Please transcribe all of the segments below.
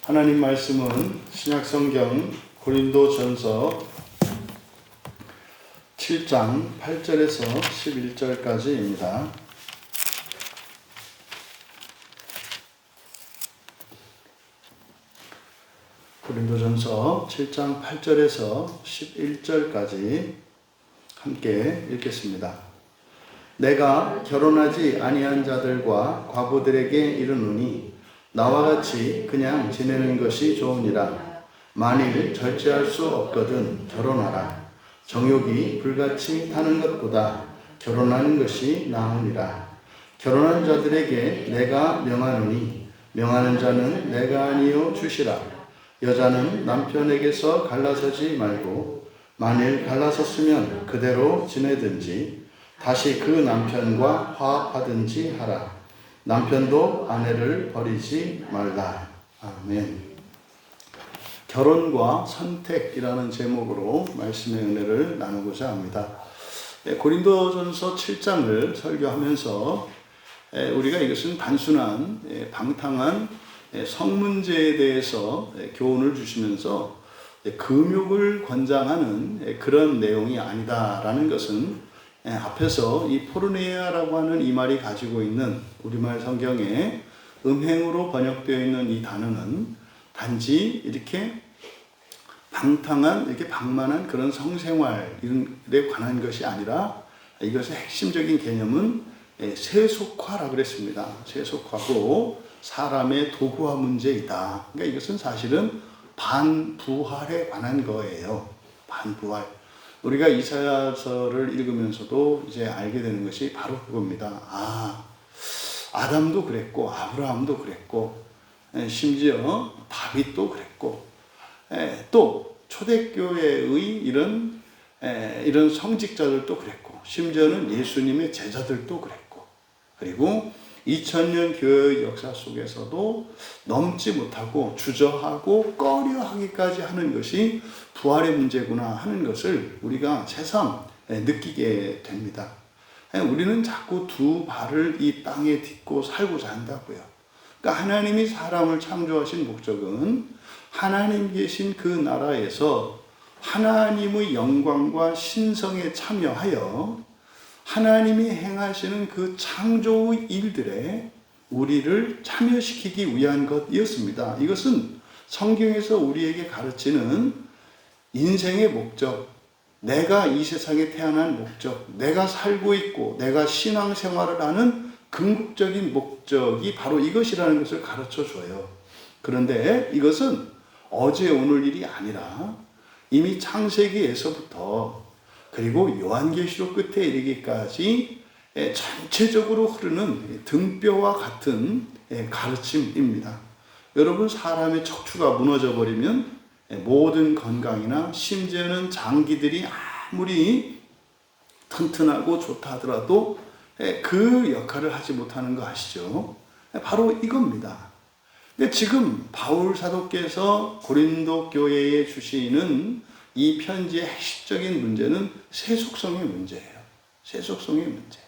하나님 말씀은 신약성경 고린도전서 7장 8절에서 11절까지입니다. 고린도전서 7장 8절에서 11절까지 함께 읽겠습니다. 내가 결혼하지 아니한 자들과 과부들에게 이르노니 나와 같이 그냥 지내는 것이 좋으니라. 만일 절제할 수 없거든 결혼하라. 정욕이 불같이 타는 것보다 결혼하는 것이 나으니라. 결혼한 자들에게 내가 명하노니 명하는 자는 내가 아니요 주시라. 여자는 남편에게서 갈라서지 말고 만일 갈라섰으면 그대로 지내든지 다시 그 남편과 화합하든지 하라. 남편도 아내를 버리지 말라. 아멘. 결혼과 선택이라는 제목으로 말씀의 은혜를 나누고자 합니다. 고린도전서 7장을 설교하면서 우리가 이것은 단순한 방탕한 성문제에 대해서 교훈을 주시면서 금욕을 권장하는 그런 내용이 아니다라는 것은 앞에서 이 포르네아라고 하는 이 말이 가지고 있는 우리말 성경에 음행으로 번역되어 있는 이 단어는 단지 이렇게 방탕한, 이렇게 방만한 그런 성생활에 관한 것이 아니라 이것의 핵심적인 개념은 세속화라고 그랬습니다. 세속화고 사람의 도구화 문제이다. 그러니까 이것은 사실은 반부활에 관한 거예요. 반부활. 우리가 이사야서를 읽으면서도 이제 알게 되는 것이 바로 그겁니다. 아담도 그랬고 아브라함도 그랬고 심지어 다윗도 그랬고 또 초대교회의 이런 성직자들도 그랬고 심지어는 예수님의 제자들도 그랬고 그리고 2000년 교회의 역사 속에서도 넘지 못하고 주저하고 꺼려하기까지 하는 것이 부활의 문제구나 하는 것을 우리가 새삼 느끼게 됩니다. 우리는 자꾸 두 발을 이 땅에 딛고 살고자 한다고요. 그러니까 하나님이 사람을 창조하신 목적은 하나님 계신 그 나라에서 하나님의 영광과 신성에 참여하여 하나님이 행하시는 그 창조의 일들에 우리를 참여시키기 위한 것이었습니다. 이것은 성경에서 우리에게 가르치는 인생의 목적, 내가 이 세상에 태어난 목적, 내가 살고 있고 내가 신앙생활을 하는 궁극적인 목적이 바로 이것이라는 것을 가르쳐줘요. 그런데 이것은 어제 오늘 일이 아니라 이미 창세기에서부터 그리고 요한계시록 끝에 이르기까지 전체적으로 흐르는 등뼈와 같은 가르침입니다. 여러분, 사람의 척추가 무너져 버리면 모든 건강이나 심지어는 장기들이 아무리 튼튼하고 좋다 하더라도 그 역할을 하지 못하는 거 아시죠? 바로 이겁니다. 근데 지금 바울 사도께서 고린도 교회에 주시는 이 편지의 핵심적인 문제는 세속성의 문제예요. 세속성의 문제.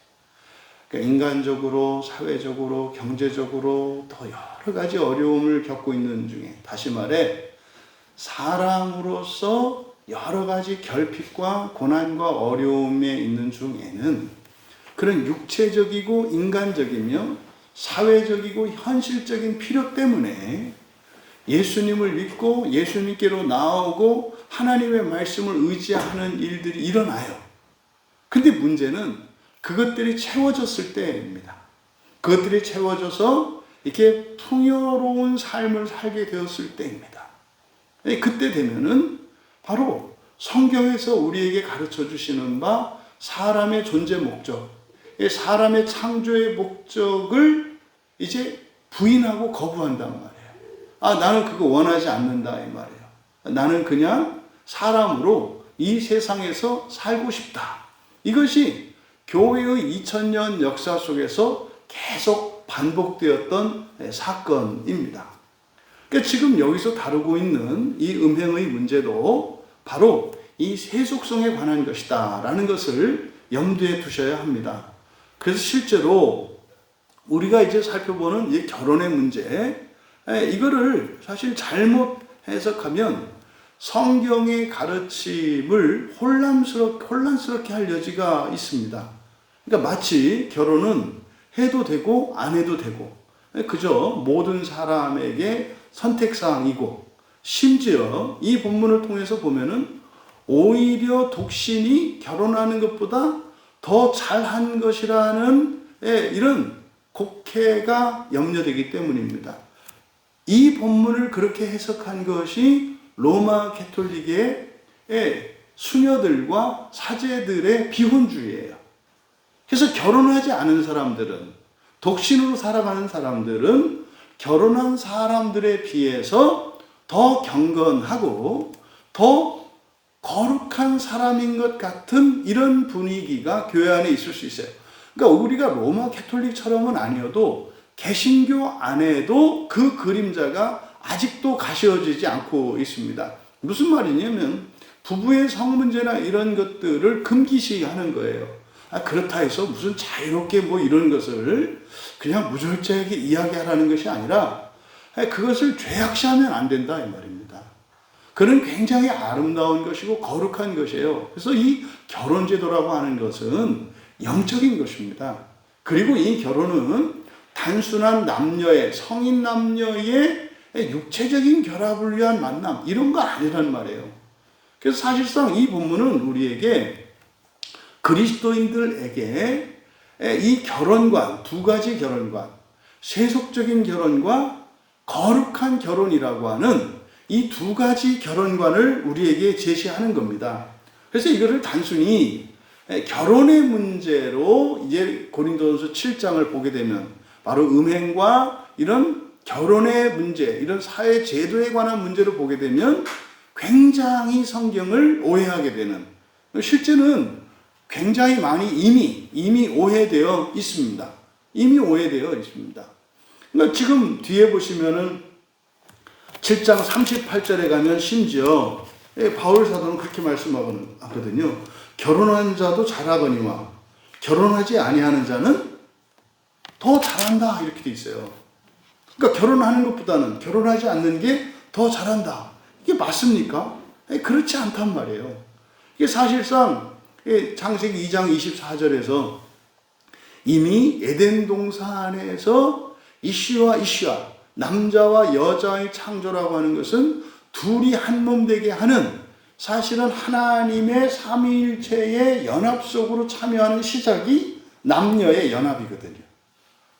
그러니까 인간적으로, 사회적으로, 경제적으로 더 여러 가지 어려움을 겪고 있는 중에, 다시 말해 사람으로서 여러 가지 결핍과 고난과 어려움에 있는 중에는 그런 육체적이고 인간적이며 사회적이고 현실적인 필요 때문에 예수님을 믿고 예수님께로 나오고 하나님의 말씀을 의지하는 일들이 일어나요. 근데 문제는 그것들이 채워졌을 때입니다. 그것들이 채워져서 이렇게 풍요로운 삶을 살게 되었을 때입니다. 그때 되면은 바로 성경에서 우리에게 가르쳐 주시는 바 사람의 존재 목적, 사람의 창조의 목적을 이제 부인하고 거부한단 말이에요. 나는 그거 원하지 않는다 이 말이에요. 나는 그냥 사람으로 이 세상에서 살고 싶다. 이것이 교회의 2000년 역사 속에서 계속 반복되었던 사건입니다. 그러니까 지금 여기서 다루고 있는 이 음행의 문제도 바로 이 세속성에 관한 것이다 라는 것을 염두에 두셔야 합니다. 그래서 실제로 우리가 이제 살펴보는 이 결혼의 문제, 이거를 사실 잘못 해석하면 성경의 가르침을 혼란스럽게 할 여지가 있습니다. 그러니까 마치 결혼은 해도 되고 안 해도 되고 그저 모든 사람에게 선택사항이고, 심지어 이 본문을 통해서 보면은 오히려 독신이 결혼하는 것보다 더 잘한 것이라는 이런 곡해가 염려되기 때문입니다. 이 본문을 그렇게 해석한 것이 로마 가톨릭의 수녀들과 사제들의 비혼주의예요. 그래서 결혼하지 않은 사람들은, 독신으로 살아가는 사람들은 결혼한 사람들에 비해서 더 경건하고 더 거룩한 사람인 것 같은 이런 분위기가 교회 안에 있을 수 있어요. 그러니까 우리가 로마 가톨릭처럼은 아니어도 개신교 안에도 그 그림자가 아직도 가시워지지 않고 있습니다. 무슨 말이냐면 부부의 성 문제나 이런 것들을 금기시하는 거예요. 그렇다 해서 무슨 자유롭게 뭐 이런 것을 그냥 무절제하게 이야기하라는 것이 아니라 그것을 죄악시하면 안 된다 이 말입니다. 그는 굉장히 아름다운 것이고 거룩한 것이에요. 그래서 이 결혼제도라고 하는 것은 영적인 것입니다. 그리고 이 결혼은 단순한 남녀의, 성인 남녀의 육체적인 결합을 위한 만남, 이런 거 아니란 말이에요. 그래서 사실상 이 본문은 우리에게, 그리스도인들에게 이 결혼관, 두 가지 결혼관, 세속적인 결혼과 거룩한 결혼이라고 하는 이 두 가지 결혼관을 우리에게 제시하는 겁니다. 그래서 이거를 단순히 결혼의 문제로 이제 고린도전서 7장을 보게 되면 바로 음행과 이런 결혼의 문제, 이런 사회 제도에 관한 문제를 보게 되면 굉장히 성경을 오해하게 되는, 실제는 굉장히 많이 이미 오해되어 있습니다. 이미 오해되어 있습니다. 그러니까 지금 뒤에 보시면은 7장 38절에 가면 심지어 바울 사도는 그렇게 말씀하거든요. 결혼한 자도 잘하거니와 결혼하지 아니하는 자는 더 잘한다, 이렇게 돼 있어요. 그러니까 결혼하는 것보다는 결혼하지 않는 게 더 잘한다. 이게 맞습니까? 그렇지 않단 말이에요. 이게 사실상 창세기 2장 24절에서 이미 에덴 동산 안에서 이씨와 남자와 여자의 창조라고 하는 것은 둘이 한 몸 되게 하는, 사실은 하나님의 삼위일체의 연합 속으로 참여하는 시작이 남녀의 연합이거든요.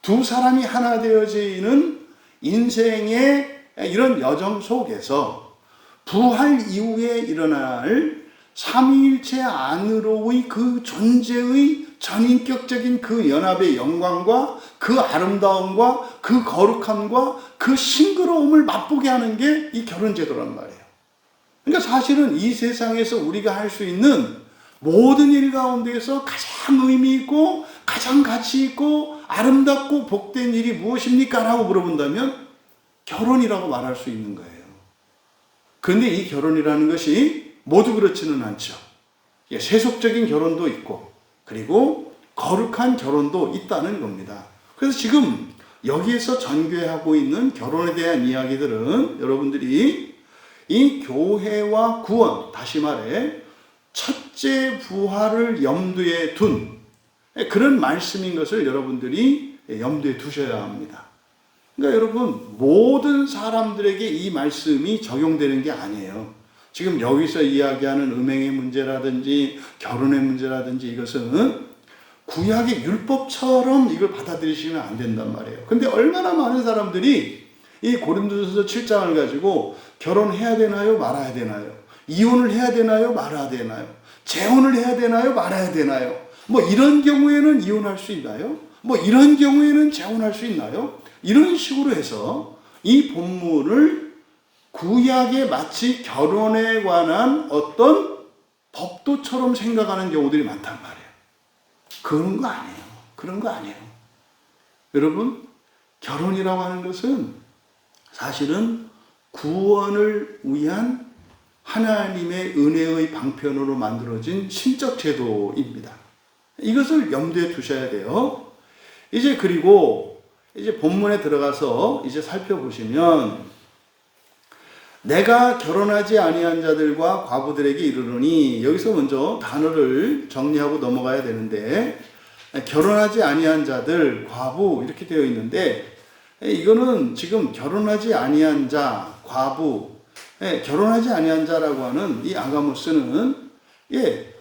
두 사람이 하나 되어지는 인생의 이런 여정 속에서 부활 이후에 일어날 삼위일체 안으로의 그 존재의 전인격적인 그 연합의 영광과 그 아름다움과 그 거룩함과 그 싱그러움을 맛보게 하는 게 이 결혼제도란 말이에요. 그러니까 사실은 이 세상에서 우리가 할 수 있는 모든 일 가운데에서 가장 의미 있고 가장 가치 있고 아름답고 복된 일이 무엇입니까? 라고 물어본다면 결혼이라고 말할 수 있는 거예요. 그런데 이 결혼이라는 것이 모두 그렇지는 않죠. 세속적인 결혼도 있고 그리고 거룩한 결혼도 있다는 겁니다. 그래서 지금 여기에서 전개하고 있는 결혼에 대한 이야기들은 여러분들이 이 교회와 구원, 다시 말해 첫째 부활을 염두에 둔 그런 말씀인 것을 여러분들이 염두에 두셔야 합니다. 그러니까 여러분, 모든 사람들에게 이 말씀이 적용되는 게 아니에요. 지금 여기서 이야기하는 음행의 문제라든지 결혼의 문제라든지 이것은 구약의 율법처럼 이걸 받아들이시면 안 된단 말이에요. 근데 얼마나 많은 사람들이 이 고린도전서 7장을 가지고 결혼해야 되나요? 말아야 되나요? 이혼을 해야 되나요? 말아야 되나요? 재혼을 해야 되나요? 말아야 되나요? 뭐 이런 경우에는 이혼할 수 있나요? 뭐 이런 경우에는 재혼할 수 있나요? 이런 식으로 해서 이 본문을 구약에 마치 결혼에 관한 어떤 법도처럼 생각하는 경우들이 많단 말이에요. 그런 거 아니에요. 그런 거 아니에요. 여러분, 결혼이라고 하는 것은 사실은 구원을 위한 하나님의 은혜의 방편으로 만들어진 신적 제도입니다. 이것을 염두에 두셔야 돼요. 이제 그리고 이제 본문에 들어가서 이제 살펴보시면 내가 결혼하지 아니한 자들과 과부들에게 이르노니, 여기서 먼저 단어를 정리하고 넘어가야 되는데, 결혼하지 아니한 자들, 과부 이렇게 되어 있는데, 이거는 지금 결혼하지 아니한 자, 과부, 결혼하지 아니한 자라고 하는 이 아가모스는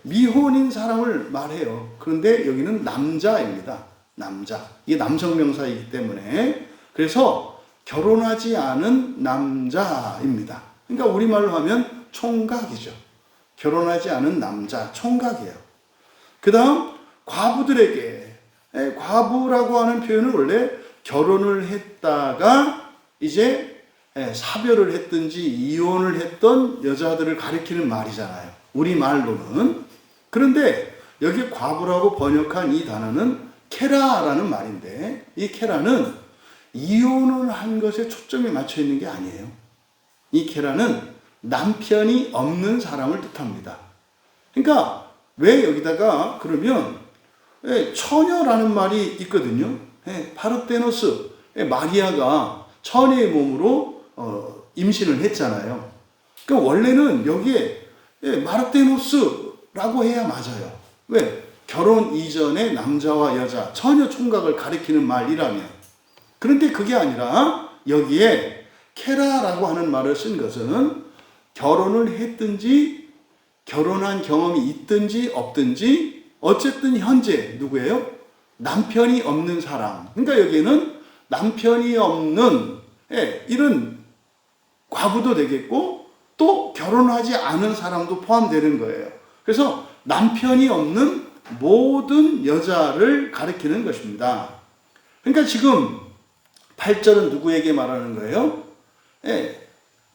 미혼인 사람을 말해요. 그런데 여기는 남자입니다. 남자. 이게 남성 명사이기 때문에, 그래서 결혼하지 않은 남자입니다. 그러니까 우리말로 하면 총각이죠. 결혼하지 않은 남자, 총각이에요. 그 다음 과부들에게, 과부라고 하는 표현은 원래 결혼을 했다가 이제 사별을 했든지 이혼을 했던 여자들을 가리키는 말이잖아요. 우리말로는. 그런데 여기 과부라고 번역한 이 단어는 케라라는 말인데, 이 케라는 이혼을 한 것에 초점이 맞춰 있는 게 아니에요. 이 케라는 남편이 없는 사람을 뜻합니다. 그러니까 왜 여기다가 그러면 처녀라는 말이 있거든요. 파르테노스, 마리아가 처녀의 몸으로 임신을 했잖아요. 그러니까 원래는 여기에 마르테노스라고 해야 맞아요. 왜? 결혼 이전에 남자와 여자, 처녀 총각을 가리키는 말이라면. 그런데 그게 아니라 여기에 케라라고 하는 말을 쓴 것은 결혼을 했든지 결혼한 경험이 있든지 없든지 어쨌든 현재 누구예요? 남편이 없는 사람. 그러니까 여기에는 남편이 없는 이런 과부도 되겠고 또 결혼하지 않은 사람도 포함되는 거예요. 그래서 남편이 없는 모든 여자를 가리키는 것입니다. 그러니까 지금 8절은 누구에게 말하는 거예요?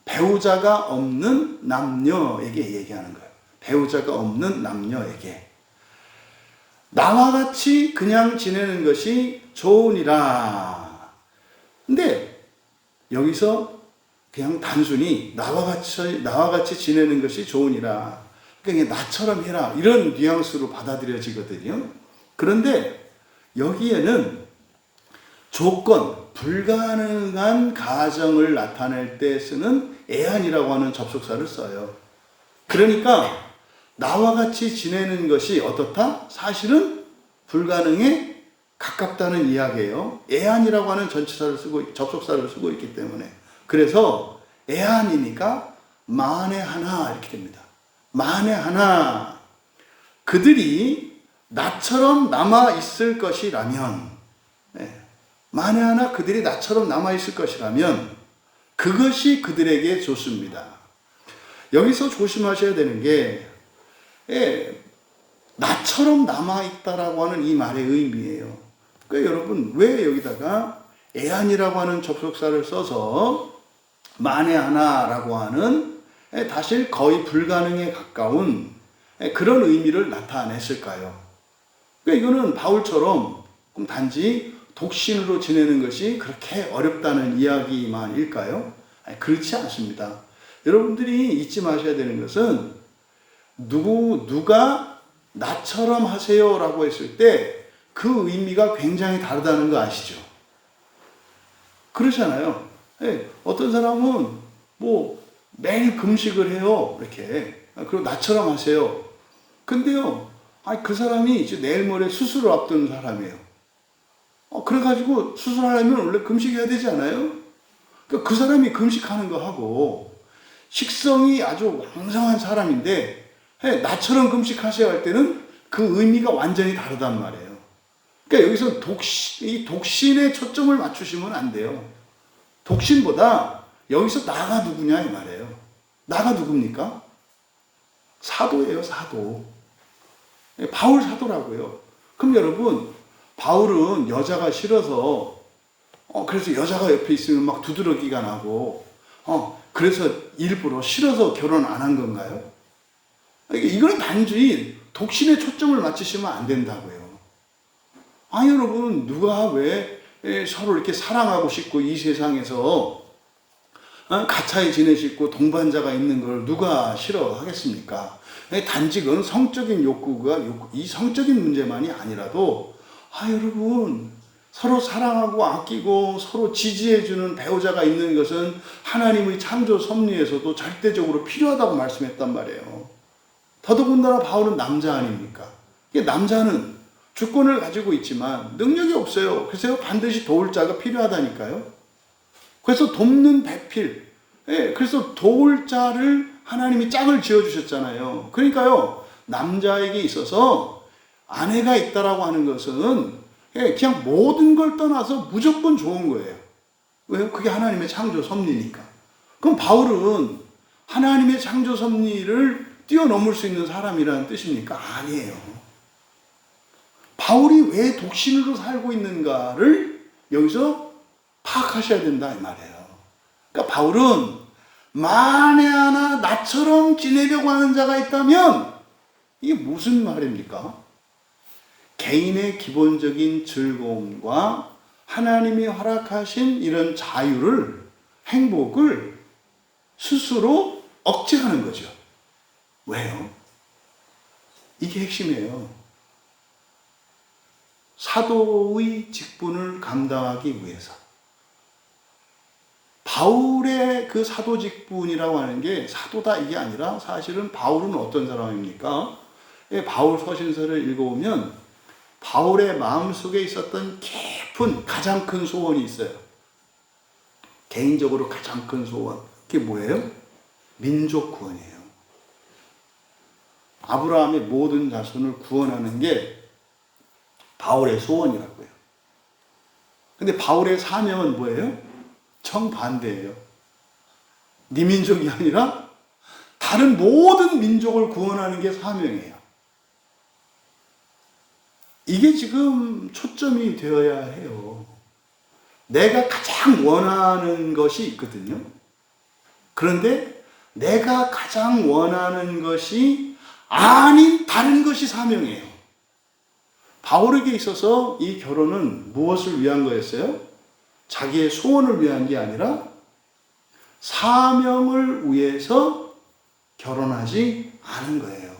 배우자가 없는 남녀에게 얘기하는 거예요. 배우자가 없는 남녀에게. 나와 같이 그냥 지내는 것이 좋으니라. 근데 여기서 그냥 단순히 나와 같이 지내는 것이 좋으니라. 그러니까 나처럼 해라. 이런 뉘앙스로 받아들여지거든요. 그런데 여기에는 조건, 불가능한 가정을 나타낼 때 쓰는 애한이라고 하는 접속사를 써요. 그러니까 나와 같이 지내는 것이 어떻다? 사실은 불가능에 가깝다는 이야기예요. 애한이라고 하는 전치사를 쓰고 접속사를 쓰고 있기 때문에. 그래서 애한이니까 만에 하나 이렇게 됩니다. 만에 하나 그들이 나처럼 남아 있을 것이라면, 만에 하나 그들이 나처럼 남아 있을 것이라면 그것이 그들에게 좋습니다. 여기서 조심하셔야 되는 게 나처럼 남아 있다라고 하는 이 말의 의미예요. 그러니까 여러분 왜 여기다가 애한이라고 하는 접속사를 써서 만에 하나라고 하는 사실 거의 불가능에 가까운 그런 의미를 나타냈을까요? 그러니까 이거는 바울처럼 단지 독신으로 지내는 것이 그렇게 어렵다는 이야기만일까요? 그렇지 않습니다. 여러분들이 잊지 마셔야 되는 것은 누가 나처럼 하세요라고 했을 때 그 의미가 굉장히 다르다는 거 아시죠? 그러잖아요. 어떤 사람은 뭐 매일 금식을 해요. 이렇게. 그리고 나처럼 하세요. 근데요, 그 사람이 이제 내일 모레 수술을 앞둔 사람이에요. 그래가지고 수술하려면 원래 금식해야 되지 않아요? 그러니까 그 사람이 금식하는 거 하고 식성이 아주 왕성한 사람인데 나처럼 금식하셔야 할 때는 그 의미가 완전히 다르단 말이에요. 그러니까 여기서 이 독신에 초점을 맞추시면 안 돼요. 독신보다 여기서 나가 누구냐 이 말이에요. 나가 누굽니까? 사도예요, 사도. 바울 사도라고요. 그럼 여러분, 바울은 여자가 싫어서 그래서 여자가 옆에 있으면 막 두드러기가 나고 그래서 일부러 싫어서 결혼 안 한 건가요? 이건 단지 독신에 초점을 맞추시면 안 된다고요. 여러분 누가 왜 서로 이렇게 사랑하고 싶고 이 세상에서 가차에 지내시고 동반자가 있는 걸 누가 싫어하겠습니까? 단지 그건 성적인 욕구가 이 성적인 문제만이 아니라도 여러분 서로 사랑하고 아끼고 서로 지지해주는 배우자가 있는 것은 하나님의 창조 섭리에서도 절대적으로 필요하다고 말씀했단 말이에요. 더더군다나 바울은 남자 아닙니까? 남자는 주권을 가지고 있지만 능력이 없어요. 그래서 반드시 도울 자가 필요하다니까요. 그래서 돕는 배필, 그래서 도울 자를 하나님이 짝을 지어주셨잖아요. 그러니까요, 남자에게 있어서 아내가 있다라고 하는 것은 그냥 모든 걸 떠나서 무조건 좋은 거예요. 왜요? 그게 하나님의 창조 섭리니까. 그럼 바울은 하나님의 창조 섭리를 뛰어넘을 수 있는 사람이라는 뜻입니까? 아니에요. 바울이 왜 독신으로 살고 있는가를 여기서 파악하셔야 된다 이 말이에요. 그러니까 바울은 만에 하나 나처럼 지내려고 하는 자가 있다면 이게 무슨 말입니까? 개인의 기본적인 즐거움과 하나님이 허락하신 이런 자유를, 행복을 스스로 억제하는 거죠. 왜요? 이게 핵심이에요. 사도의 직분을 감당하기 위해서. 바울의 그 사도 직분이라고 하는 게 사도다 이게 아니라 사실은 바울은 어떤 사람입니까? 바울 서신서를 읽어보면 바울의 마음속에 있었던 깊은 가장 큰 소원이 있어요. 개인적으로 가장 큰 소원. 그게 뭐예요? 민족 구원이에요. 아브라함의 모든 자손을 구원하는 게 바울의 소원이라고요. 근데 바울의 사명은 뭐예요? 정반대예요. 네 민족이 아니라 다른 모든 민족을 구원하는 게 사명이에요. 이게 지금 초점이 되어야 해요. 내가 가장 원하는 것이 있거든요. 그런데 내가 가장 원하는 것이 아닌 다른 것이 사명이에요. 바울에게 있어서 이 결혼은 무엇을 위한 거였어요? 자기의 소원을 위한 게 아니라 사명을 위해서 결혼하지 않은 거예요.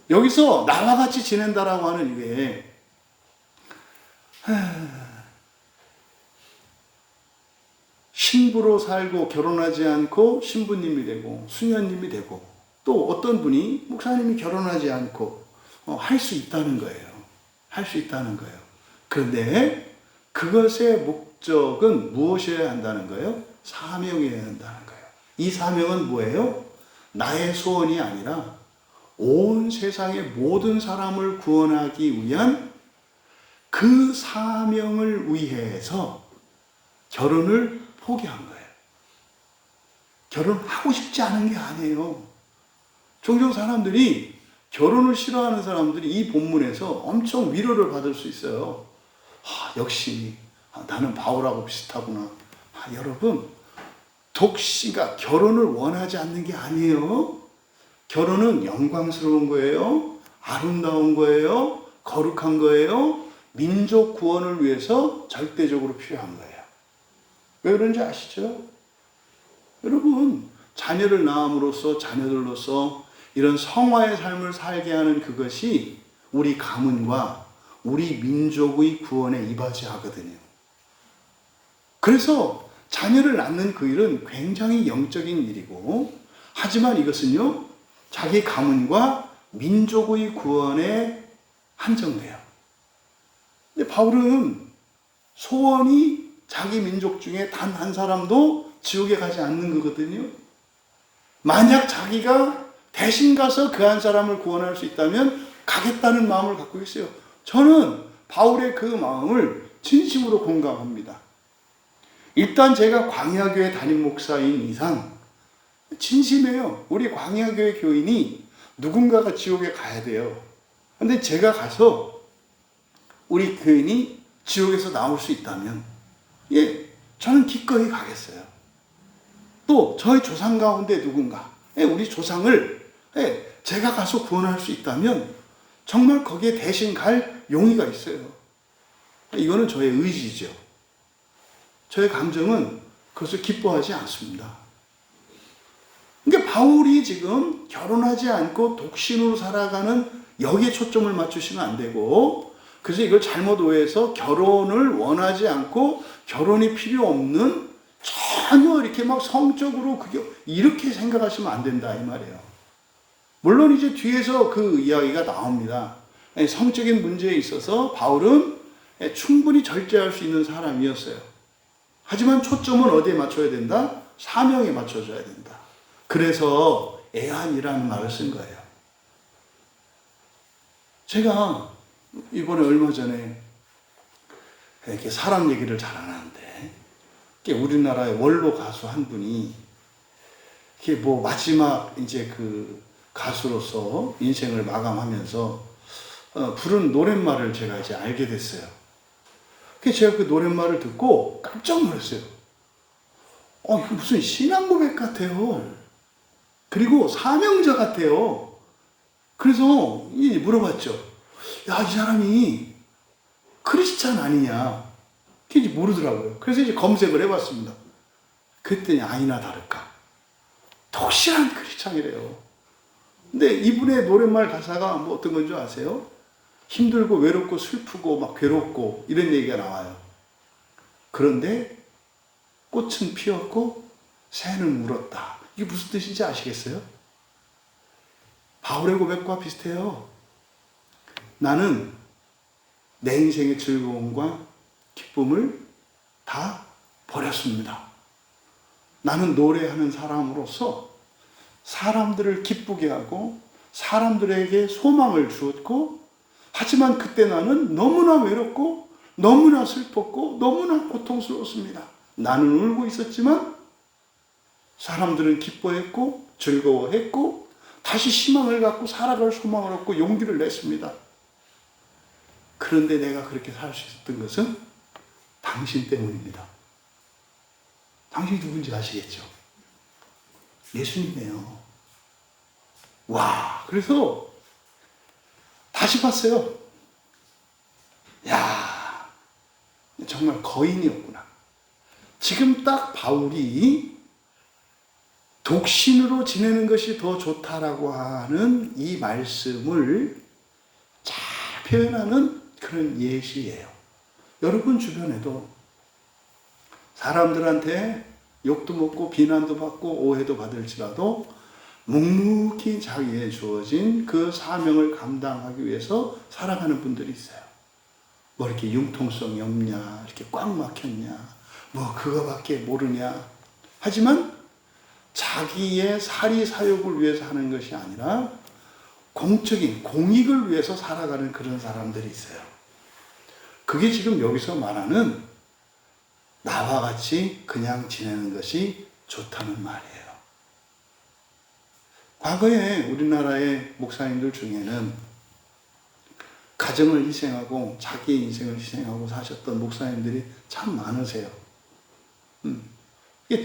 여기서 나와 같이 지낸다라고 하는 이게 신부로 살고 결혼하지 않고 신부님이 되고 수녀님이 되고 또 어떤 분이 목사님이 결혼하지 않고 할 수 있다는 거예요. 할 수 있다는 거예요. 그런데 그것의 목적은 무엇이어야 한다는 거예요? 사명이어야 한다는 거예요. 이 사명은 뭐예요? 나의 소원이 아니라 온 세상의 모든 사람을 구원하기 위한 그 사명을 위해서 결혼을 포기한 거예요. 결혼하고 싶지 않은 게 아니에요. 종종 사람들이 결혼을 싫어하는 사람들이 이 본문에서 엄청 위로를 받을 수 있어요. 역시 나는 바울하고 비슷하구나. 여러분, 독시가 결혼을 원하지 않는 게 아니에요. 결혼은 영광스러운 거예요. 아름다운 거예요. 거룩한 거예요. 민족 구원을 위해서 절대적으로 필요한 거예요. 왜 그런지 아시죠? 여러분, 자녀를 낳음으로써 자녀들로서 이런 성화의 삶을 살게 하는 그것이 우리 가문과 우리 민족의 구원에 이바지하거든요. 그래서 자녀를 낳는 그 일은 굉장히 영적인 일이고, 하지만 이것은요, 자기 가문과 민족의 구원에 한정돼요. 근데 바울은 소원이 자기 민족 중에 단 한 사람도 지옥에 가지 않는 거거든요. 만약 자기가 대신 가서 그 한 사람을 구원할 수 있다면 가겠다는 마음을 갖고 있어요. 저는 바울의 그 마음을 진심으로 공감합니다. 일단 제가 광야교회 담임 목사인 이상 진심이에요. 우리 광야교회 교인이 누군가가 지옥에 가야 돼요. 근데 제가 가서 우리 교인이 지옥에서 나올 수 있다면 저는 기꺼이 가겠어요. 또 저희 조상 가운데 누군가 우리 조상을 제가 가서 구원할 수 있다면 정말 거기에 대신 갈 용의가 있어요. 이거는 저의 의지죠. 저의 감정은 그것을 기뻐하지 않습니다. 그러니까 바울이 지금 결혼하지 않고 독신으로 살아가는 여기에 초점을 맞추시면 안 되고, 그래서 이걸 잘못 오해해서 결혼을 원하지 않고 결혼이 필요 없는 전혀 이렇게 막 성적으로 그게 이렇게 생각하시면 안 된다 이 말이에요. 물론 이제 뒤에서 그 이야기가 나옵니다. 성적인 문제에 있어서 바울은 충분히 절제할 수 있는 사람이었어요. 하지만 초점은 어디에 맞춰야 된다? 사명에 맞춰줘야 된다. 그래서 애한이라는 말을 쓴 거예요. 제가 이번에 얼마 전에 이렇게 사람 얘기를 잘 안 하는데 우리나라의 원로 가수 한 분이 이게 뭐 마지막 이제 그 가수로서 인생을 마감하면서 부른 노랫말을 제가 이제 알게 됐어요. 그래서 제가 그 노랫말을 듣고 깜짝 놀랐어요. 이거 무슨 신앙 고백 같아요. 그리고 사명자 같아요. 그래서 물어봤죠. 야, 이 사람이 크리스찬 아니냐? 그게 모르더라고요. 그래서 이제 검색을 해봤습니다. 그랬더니 아니나 다를까. 독실한 크리스찬이래요. 근데 이분의 노랫말 가사가 뭐 어떤 건 줄 아세요? 힘들고 외롭고 슬프고 막 괴롭고 이런 얘기가 나와요. 그런데 꽃은 피었고 새는 울었다. 이게 무슨 뜻인지 아시겠어요? 바울의 고백과 비슷해요. 나는 내 인생의 즐거움과 기쁨을 다 버렸습니다. 나는 노래하는 사람으로서 사람들을 기쁘게 하고 사람들에게 소망을 주었고, 하지만 그때 나는 너무나 외롭고 너무나 슬펐고 너무나 고통스러웠습니다. 나는 울고 있었지만 사람들은 기뻐했고 즐거워했고 다시 희망을 갖고 살아갈 소망을 얻고 용기를 냈습니다. 그런데 내가 그렇게 살 수 있었던 것은 당신 때문입니다. 당신이 누군지 아시겠죠? 예수님이에요. 와, 그래서 다시 봤어요. 야, 정말 거인이었구나. 지금 딱 바울이 독신으로 지내는 것이 더 좋다라고 하는 이 말씀을 잘 표현하는 그런 예시예요. 여러분 주변에도 사람들한테 욕도 먹고 비난도 받고 오해도 받을지라도 묵묵히 자기에 주어진 그 사명을 감당하기 위해서 살아가는 분들이 있어요. 뭐 이렇게 융통성이 없냐, 이렇게 꽉 막혔냐, 뭐 그거밖에 모르냐. 하지만 자기의 사리사욕을 위해서 하는 것이 아니라 공적인 공익을 위해서 살아가는 그런 사람들이 있어요. 그게 지금 여기서 말하는 나와 같이 그냥 지내는 것이 좋다는 말이에요. 과거에 우리나라의 목사님들 중에는 가정을 희생하고 자기의 인생을 희생하고 사셨던 목사님들이 참 많으세요.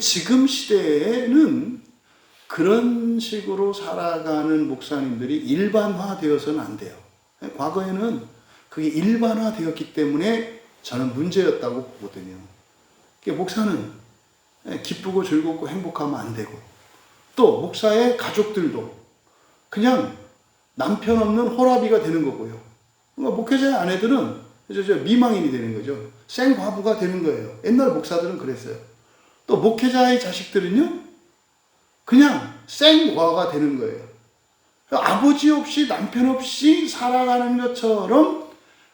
지금 시대에는 그런 식으로 살아가는 목사님들이 일반화되어서는 안 돼요. 과거에는 그게 일반화되었기 때문에 저는 문제였다고 보거든요. 목사는 기쁘고 즐겁고 행복하면 안 되고, 또 목사의 가족들도 그냥 남편 없는 호라비가 되는 거고요. 목회자의 아내들은 미망인이 되는 거죠. 생과부가 되는 거예요. 옛날 목사들은 그랬어요. 또 목회자의 자식들은요, 그냥 생과가 되는 거예요. 아버지 없이 남편 없이 살아가는 것처럼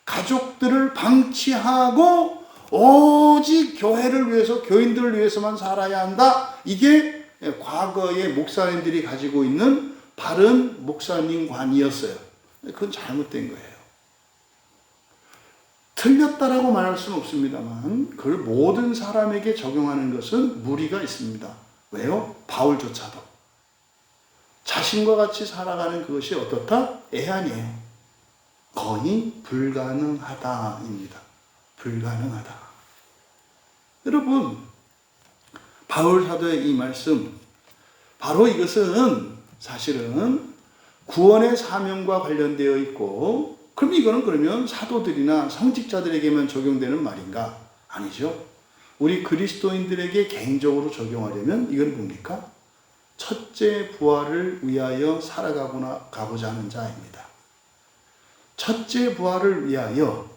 가족들을 방치하고 오직 교회를 위해서, 교인들을 위해서만 살아야 한다. 이게 과거의 목사님들이 가지고 있는 바른 목사님관이었어요. 그건 잘못된 거예요. 틀렸다라고 말할 수는 없습니다만 그걸 모든 사람에게 적용하는 것은 무리가 있습니다. 왜요? 바울조차도 자신과 같이 살아가는 그것이 어떻다? 애아니에요. 거의 불가능하다입니다. 불가능하다. 여러분, 바울 사도의 이 말씀, 바로 이것은 사실은 구원의 사명과 관련되어 있고, 그럼 이거는 그러면 사도들이나 성직자들에게만 적용되는 말인가? 아니죠. 우리 그리스도인들에게 개인적으로 적용하려면 이건 뭡니까? 첫째 부활을 위하여 살아가고자 하는 자입니다. 첫째 부활을 위하여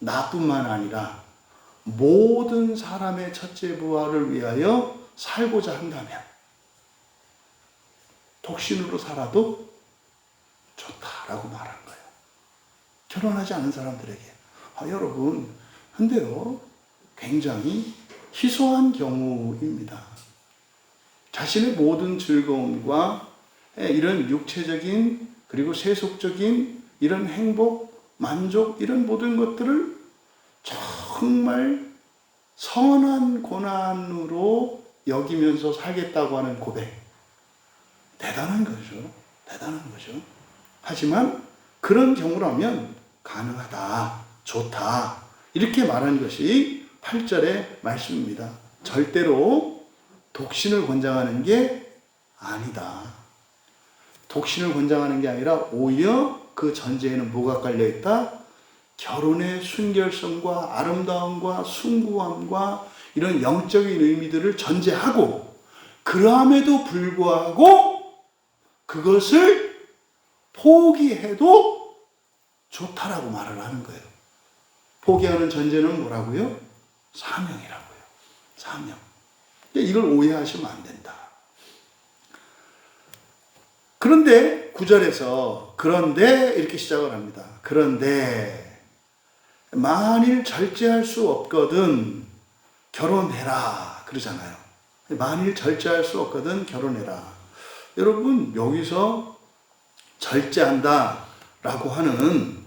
나뿐만 아니라 모든 사람의 첫째 부활을 위하여 살고자 한다면 독신으로 살아도 좋다라고 말한 거예요. 결혼하지 않은 사람들에게. 여러분, 근데요, 굉장히 희소한 경우입니다. 자신의 모든 즐거움과 이런 육체적인 그리고 세속적인 이런 행복, 만족, 이런 모든 것들을 정말 선한 고난으로 여기면서 살겠다고 하는 고백. 대단한 거죠. 대단한 거죠. 하지만 그런 경우라면 가능하다, 좋다, 이렇게 말한 것이 8절의 말씀입니다. 절대로 독신을 권장하는 게 아니다. 독신을 권장하는 게 아니라 오히려 그 전제에는 뭐가 깔려있다? 결혼의 순결성과 아름다움과 숭고함과 이런 영적인 의미들을 전제하고, 그럼에도 불구하고 그것을 포기해도 좋다라고 말을 하는 거예요. 포기하는 전제는 뭐라고요? 사명이라고요. 사명. 이걸 오해하시면 안 된다. 그런데 9절에서 그런데 이렇게 시작을 합니다. 그런데 만일 절제할 수 없거든 결혼해라 그러잖아요. 만일 절제할 수 없거든 결혼해라. 여러분, 여기서 절제한다 라고 하는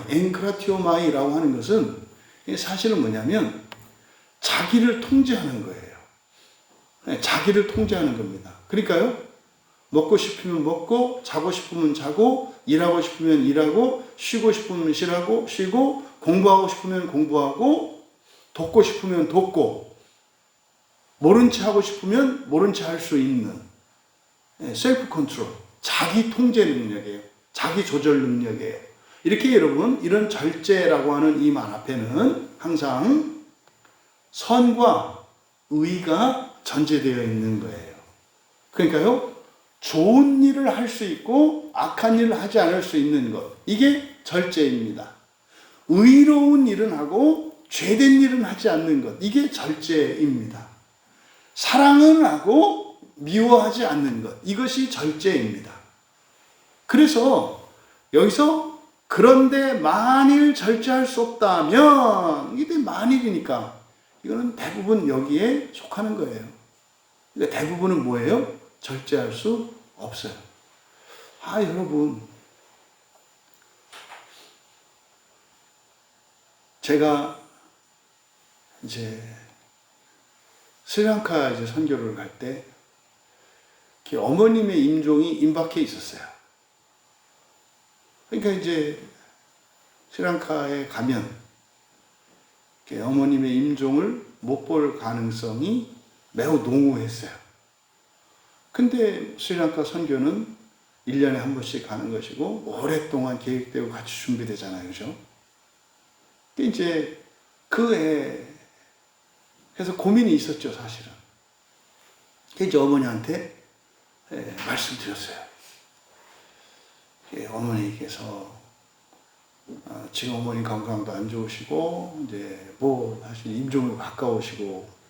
엔크라티오마이라고 하는 것은 사실은 뭐냐면 자기를 통제하는 거예요. 자기를 통제하는 겁니다. 그러니까요, 먹고 싶으면 먹고, 자고 싶으면 자고, 일하고 싶으면 일하고, 쉬고 싶으면 쉬고, 공부하고 싶으면 공부하고, 돕고 싶으면 돕고, 모른 체 하고 싶으면 모른 체 할 수 있는 셀프 컨트롤, 자기 통제 능력이에요. 자기 조절 능력이에요. 이렇게 여러분, 이런 절제라고 하는 이 말 앞에는 항상 선과 의가 전제되어 있는 거예요. 그러니까요, 좋은 일을 할 수 있고 악한 일을 하지 않을 수 있는 것, 이게 절제입니다. 의로운 일은 하고 죄된 일은 하지 않는 것, 이게 절제입니다. 사랑은 하고 미워하지 않는 것, 이것이 절제입니다. 그래서 여기서 그런데 만일 절제할 수 없다면, 이게 만일이니까 이거는 대부분 여기에 속하는 거예요. 그러니까 대부분은 뭐예요? 절제할 수 없어요. 여러분, 제가 이제 스리랑카 선교를 갈 때 어머님의 임종이 임박해 있었어요. 그러니까 이제 스리랑카에 가면 어머님의 임종을 못 볼 가능성이 매우 농후했어요. 근데 스리랑카 선교는 1년에 한 번씩 가는 것이고 오랫동안 계획되고 같이 준비되잖아요. 그죠? 이제 그 해 그래서 고민이 있었죠, 사실은. 이제 어머니한테 말씀드렸어요. 어머니께서 지금 어머니 건강도 안 좋으시고 이제 사실 임종을 가까우시고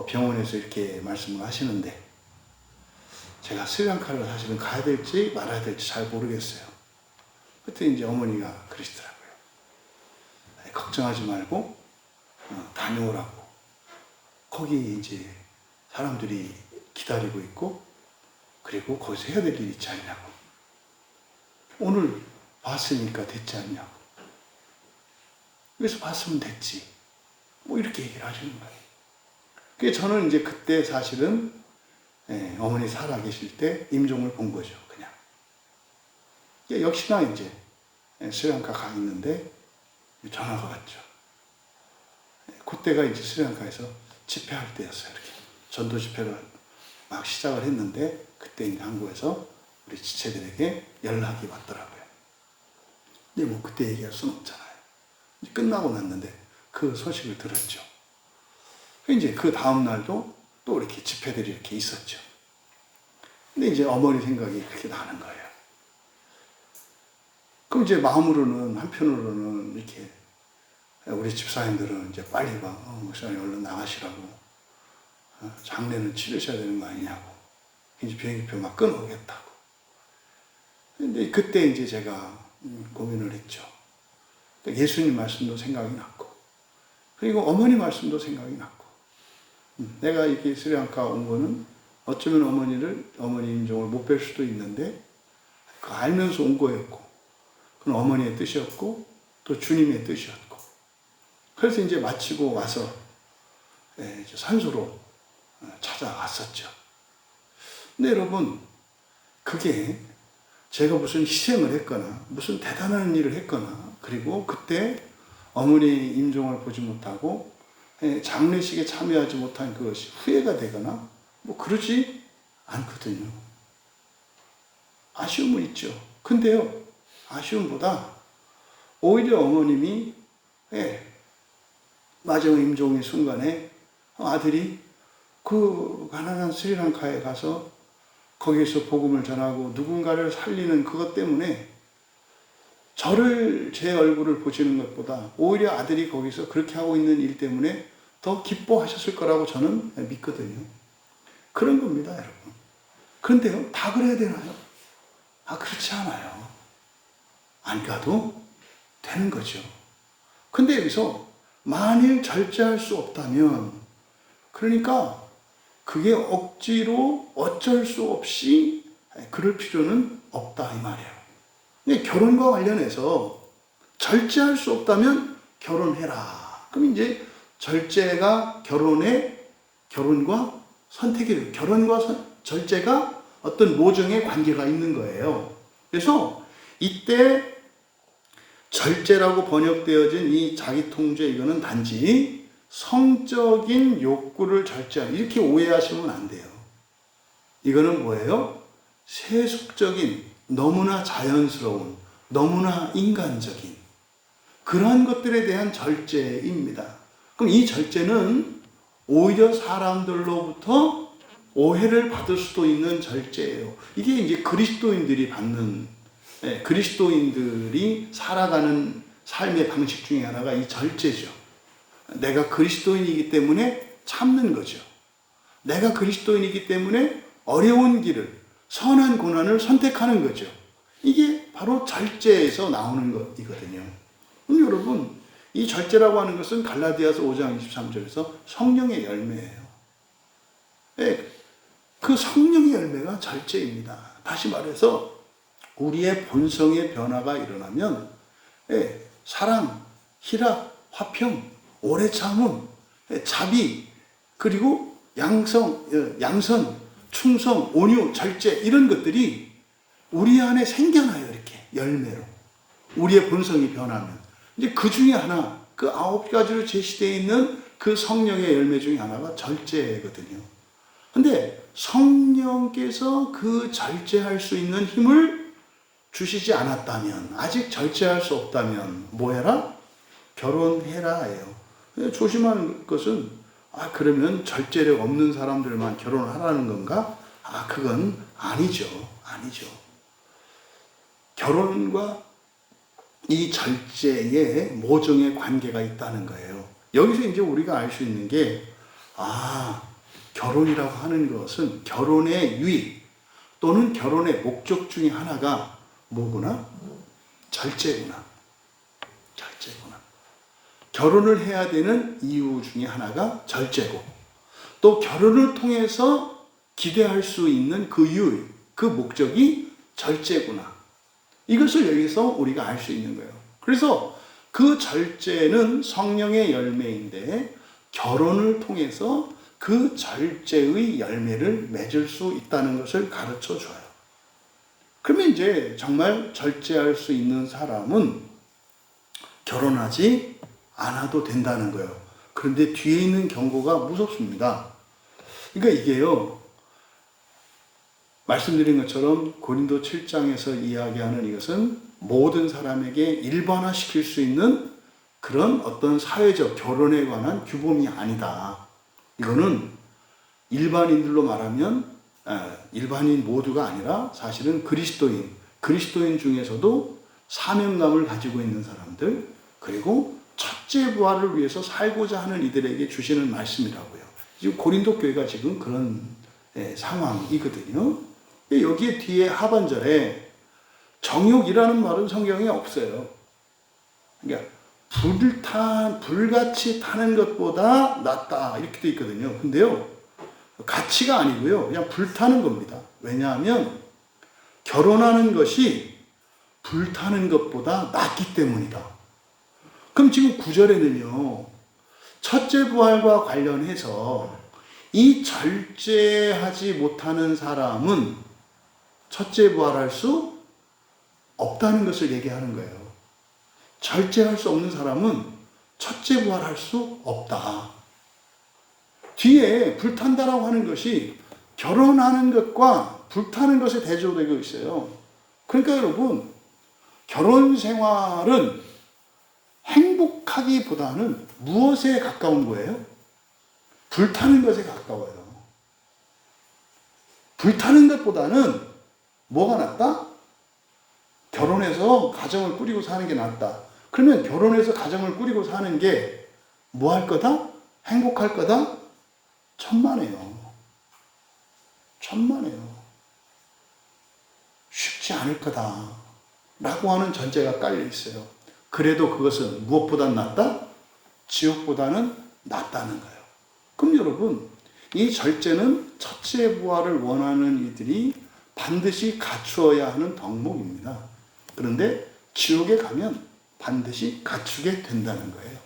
병원에서 이렇게 말씀을 하시는데 제가 스리랑카를 사실은 가야 될지 말아야 될지 잘 모르겠어요. 그때 이제 어머니가 그러시더라고요. 걱정하지 말고 다녀오라고. 거기 이제 사람들이 기다리고 있고, 그리고 거기서 해야 될 일이 있지 않냐고. 오늘 봤으니까 됐지 않냐고. 그래서 봤으면 됐지. 이렇게 얘기를 하시는 거예요. 그래서 저는 이제 그때 사실은 어머니 살아계실 때 임종을 본 거죠, 그냥. 역시나 이제 스리랑카 가 있는데 전화가 왔죠. 그때가 이제 스리랑카에서 집회할 때였어요. 이렇게 전도 집회를 막 시작을 했는데 그때 이제 한국에서 우리 지체들에게 연락이 왔더라고요. 근데 그때 얘기할 수는 없잖아요. 이제 끝나고 났는데 그 소식을 들었죠. 이제 그 다음 날도 또 이렇게 집회들이 이렇게 있었죠. 근데 이제 어머니 생각이 그렇게 나는 거예요. 그럼 이제 마음으로는, 한편으로는 이렇게 우리 집사님들은 이제 빨리 목사님 얼른 나가시라고, 장례는 치르셔야 되는 거 아니냐고, 이제 비행기표 막 끊어오겠다고. 근데 그때 이제 제가 고민을 했죠. 예수님 말씀도 생각이 났고, 그리고 어머니 말씀도 생각이 났고, 내가 이렇게 스리랑카 온 거는 어쩌면 어머니 임종을 못 뵐 수도 있는데, 그거 알면서 온 거였고, 그건 어머니의 뜻이었고, 또 주님의 뜻이었고, 그래서 이제 마치고 와서 이제 산소로 찾아왔었죠. 근데 여러분, 그게 제가 무슨 희생을 했거나, 무슨 대단한 일을 했거나, 그리고 그때 어머니 임종을 보지 못하고 장례식에 참여하지 못한 그것이 후회가 되거나 뭐 그러지 않거든요. 아쉬움은 있죠. 근데요, 아쉬움보다 오히려 어머님이 마지막 임종의 순간에 아들이 그 가난한 스리랑카에 가서 거기에서 복음을 전하고 누군가를 살리는 그것 때문에 제 얼굴을 보시는 것보다 오히려 아들이 거기서 그렇게 하고 있는 일 때문에 더 기뻐하셨을 거라고 저는 믿거든요. 그런 겁니다, 여러분. 그런데요, 다 그래야 되나요? 그렇지 않아요. 안 가도 되는 거죠. 근데 여기서 만일 절제할 수 없다면, 그러니까 그게 억지로 어쩔 수 없이 그럴 필요는 없다 이 말이에요. 근데 결혼과 관련해서 절제할 수 없다면 결혼해라. 그럼 이제 절제가 결혼과 선택이에요. 결혼과 절제가 어떤 모종의 관계가 있는 거예요. 그래서 이때 절제라고 번역되어진 이 자기 통제, 이거는 단지 성적인 욕구를 절제하는, 이렇게 오해하시면 안 돼요. 이거는 뭐예요? 세속적인, 너무나 자연스러운, 너무나 인간적인 그러한 것들에 대한 절제입니다. 그럼 이 절제는 오히려 사람들로부터 오해를 받을 수도 있는 절제예요. 이게 이제 그리스도인들이 살아가는 삶의 방식 중에 하나가 이 절제죠. 내가 그리스도인이기 때문에 참는 거죠. 내가 그리스도인이기 때문에 어려운 길을, 선한 고난을 선택하는 거죠. 이게 바로 절제에서 나오는 것이거든요. 여러분, 이 절제라고 하는 것은 갈라디아서 5장 23절에서 성령의 열매예요. 그 성령의 열매가 절제입니다. 다시 말해서 우리의 본성의 변화가 일어나면 사랑, 희락, 화평, 오래 참음, 자비, 그리고 양선, 충성, 온유, 절제, 이런 것들이 우리 안에 생겨나요. 이렇게 열매로 우리의 본성이 변하면 이제 그 중에 하나, 그 9가지로 제시되어 있는 그 성령의 열매 중에 하나가 절제거든요. 근데 성령께서 그 절제할 수 있는 힘을 주시지 않았다면, 아직 절제할 수 없다면 뭐 해라? 결혼해라예요. 조심하는 것은 그러면 절제력 없는 사람들만 결혼을 하라는 건가? 그건 아니죠. 결혼과 이 절제의 모종의 관계가 있다는 거예요. 여기서 이제 우리가 알 수 있는 게, 결혼이라고 하는 것은 결혼의 유익 또는 결혼의 목적 중에 하나가 뭐구나? 절제구나. 결혼을 해야 되는 이유 중에 하나가 절제고, 또 결혼을 통해서 기대할 수 있는 그 유익, 그 목적이 절제구나. 이것을 여기서 우리가 알 수 있는 거예요. 그래서 그 절제는 성령의 열매인데 결혼을 통해서 그 절제의 열매를 맺을 수 있다는 것을 가르쳐 줘요. 그러면 이제 정말 절제할 수 있는 사람은 결혼하지 않아도 된다는 거예요. 그런데 뒤에 있는 경고가 무섭습니다. 그러니까 이게요, 말씀드린 것처럼 고린도 7장에서 이야기하는 이것은 모든 사람에게 일반화시킬 수 있는 그런 어떤 사회적 결혼에 관한 규범이 아니다. 이거는 일반인들로 말하면 일반인 모두가 아니라 사실은 그리스도인 중에서도 사명감을 가지고 있는 사람들, 그리고 첫째 부활을 위해서 살고자 하는 이들에게 주시는 말씀이라고요. 지금 고린도 교회가 지금 그런 상황이거든요. 여기에 뒤에 하반절에 정욕이라는 말은 성경에 없어요. 그러니까 불같이 타는 것보다 낫다 이렇게 돼 있거든요. 근데요, 가치가 아니고요, 그냥 불타는 겁니다. 왜냐하면 결혼하는 것이 불타는 것보다 낫기 때문이다. 그럼 지금 9절에는요, 첫째 부활과 관련해서 이 절제하지 못하는 사람은 첫째 부활할 수 없다는 것을 얘기하는 거예요. 절제할 수 없는 사람은 첫째 부활할 수 없다. 뒤에 불탄다라고 하는 것이 결혼하는 것과 불타는 것에 대조되고 있어요. 그러니까 여러분, 결혼 생활은 행복하기보다는 무엇에 가까운 거예요? 불타는 것에 가까워요. 불타는 것보다는 뭐가 낫다? 결혼해서 가정을 꾸리고 사는 게 낫다. 그러면 결혼해서 가정을 꾸리고 사는 게 뭐 할 거다? 행복할 거다? 천만에요. 천만에요. 쉽지 않을 거다 라고 하는 전제가 깔려 있어요. 그래도 그것은 무엇보다 낫다? 지옥보다는 낫다는 거예요. 그럼 여러분, 이 절제는 첫째 부활을 원하는 이들이 반드시 갖추어야 하는 덕목입니다. 그런데 지옥에 가면 반드시 갖추게 된다는 거예요.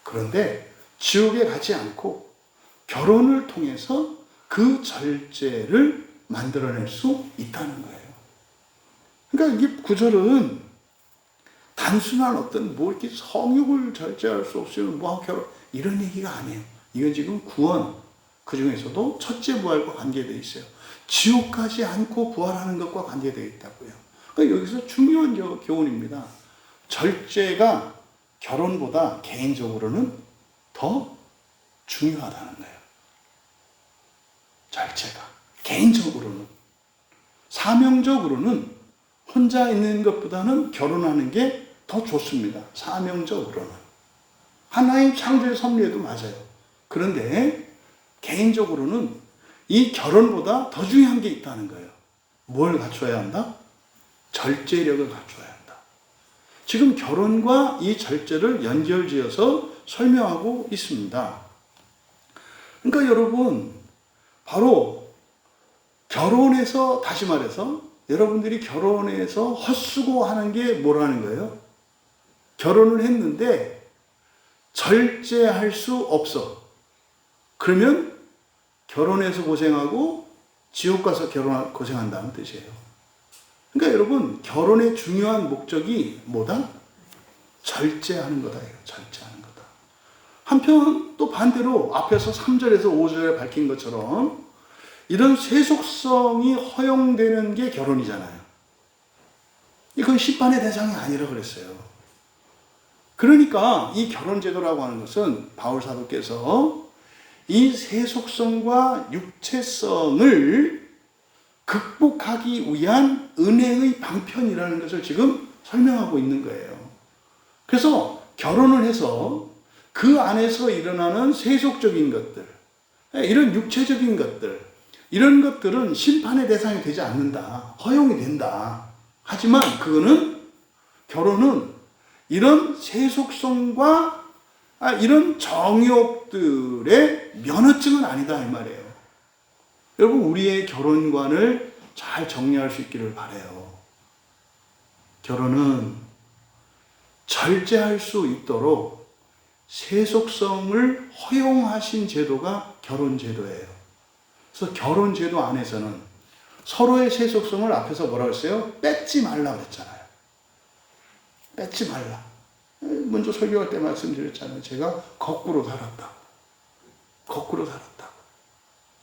그런데 지옥에 가지 않고 결혼을 통해서 그 절제를 만들어낼 수 있다는 거예요. 그러니까 이게 구절은 단순한 어떤 뭐 이렇게 성욕을 절제할 수 없으면 뭐 결혼 이런 얘기가 아니에요. 이건 지금 구원, 그 중에서도 첫째 부활과 관계되어 있어요. 지옥 가지 않고 부활하는 것과 관계되어 있다고요. 그러니까 여기서 중요한 교훈입니다. 절제가 결혼보다 개인적으로는 더 중요하다는 거예요. 절제가 개인적으로는, 사명적으로는 혼자 있는 것보다는 결혼하는 게 더 좋습니다. 사명적으로는. 하나님 창조의 섭리에도 맞아요. 그런데 개인적으로는 이 결혼보다 더 중요한 게 있다는 거예요. 뭘 갖춰야 한다? 절제력을 갖춰야 한다. 지금 결혼과 이 절제를 연결지어서 설명하고 있습니다. 그러니까 여러분, 바로 결혼해서, 다시 말해서 여러분들이 결혼해서 헛수고하는 게 뭐라는 거예요? 결혼을 했는데 절제할 수 없어. 그러면 결혼해서 고생하고 지옥 가서 고생한다는 뜻이에요. 그러니까 여러분, 결혼의 중요한 목적이 뭐다? 절제하는 거다. 절제하는 거다. 한편 또 반대로 앞에서 3절에서 5절에 밝힌 것처럼 이런 세속성이 허용되는 게 결혼이잖아요. 이건 심판의 대상이 아니라 그랬어요. 그러니까 이 결혼제도라고 하는 것은 바울 사도께서 이 세속성과 육체성을 극복하기 위한 은혜의 방편이라는 것을 지금 설명하고 있는 거예요. 그래서 결혼을 해서 그 안에서 일어나는 세속적인 것들, 이런 육체적인 것들, 이런 것들은 심판의 대상이 되지 않는다. 허용이 된다. 하지만 결혼은 이런 세속성과 이런 정욕들의 면허증은 아니다 이 말이에요. 여러분, 우리의 결혼관을 잘 정리할 수 있기를 바라요. 결혼은 절제할 수 있도록 세속성을 허용하신 제도가 결혼제도예요. 그래서 결혼제도 안에서는 서로의 세속성을 앞에서 뭐라고 했어요? 뺏지 말라 그랬잖아요. 뺏지 말라. 먼저 설교할 때 말씀드렸잖아요. 제가 거꾸로 살았다고. 거꾸로 살았다고.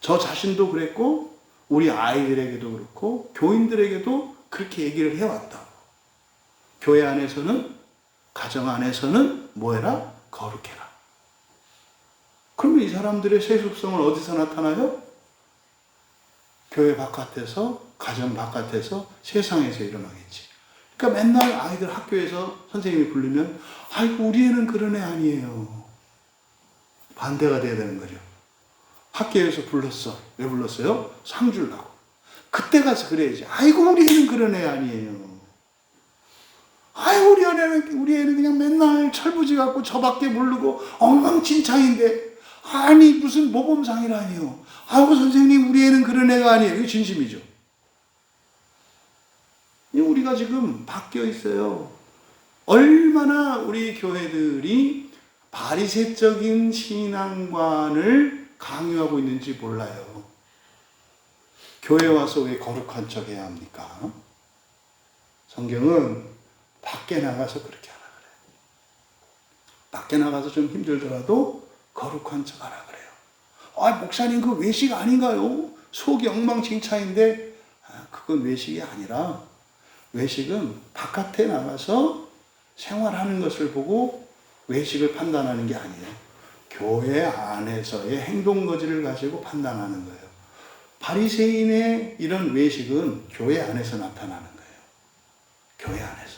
저 자신도 그랬고 우리 아이들에게도 그렇고 교인들에게도 그렇게 얘기를 해왔다고. 교회 안에서는, 가정 안에서는 뭐해라? 거룩해라. 그러면 이 사람들의 세속성은 어디서 나타나요? 교회 바깥에서, 가정 바깥에서, 세상에서 일어나겠지. 그러니까 맨날 아이들 학교에서 선생님이 부르면 아이고 우리 애는 그런 애 아니에요. 반대가 돼야 되는 거죠. 학교에서 불렀어. 왜 불렀어요? 상 주려고. 그때 가서 그래야지. 아이고 우리 애는 그런 애 아니에요. 아이고 우리 애는 그냥 맨날 철부지 갖고 저밖에 모르고 엉망진창인데 아니 무슨 모범상이라니요. 아이고 선생님 우리 애는 그런 애가 아니에요. 이게 진심이죠. 우리가 지금 바뀌어 있어요. 얼마나 우리 교회들이 바리새적인 신앙관을 강요하고 있는지 몰라요. 교회 와서 왜 거룩한 척 해야 합니까? 성경은 밖에 나가서 그렇게 하라 그래요. 밖에 나가서 좀 힘들더라도 거룩한 척 하라 그래요. 아, 목사님 그 외식 아닌가요? 속이 엉망진창인데 그건 외식이 아니라 외식은 바깥에 나가서 생활하는 것을 보고 외식을 판단하는 게 아니에요. 교회 안에서의 행동거지를 가지고 판단하는 거예요. 바리새인의 이런 외식은 교회 안에서 나타나는 거예요. 교회 안에서.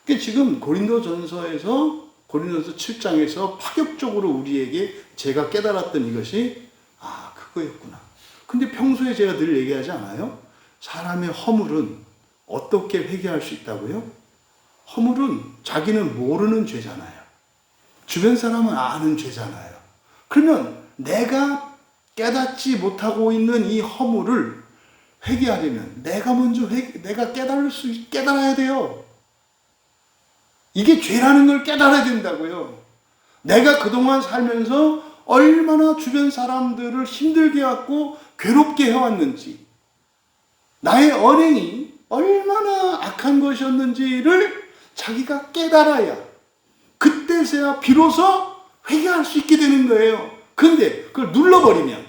그러니까 지금 고린도전서에서 고린도서 7장에서 파격적으로 우리에게 제가 깨달았던 이것이 그거였구나. 근데 평소에 제가 늘 얘기하지 않아요? 사람의 허물은 어떻게 회개할 수 있다고요? 허물은 자기는 모르는 죄잖아요. 주변 사람은 아는 죄잖아요. 그러면 내가 깨닫지 못하고 있는 이 허물을 회개하려면 내가 먼저 내가 깨달아야 돼요. 이게 죄라는 걸 깨달아야 된다고요. 내가 그동안 살면서 얼마나 주변 사람들을 힘들게 해왔고 괴롭게 해왔는지, 나의 언행이 얼마나 악한 것이었는지를 자기가 깨달아야 그때서야 비로소 회개할 수 있게 되는 거예요. 근데 그걸 눌러버리면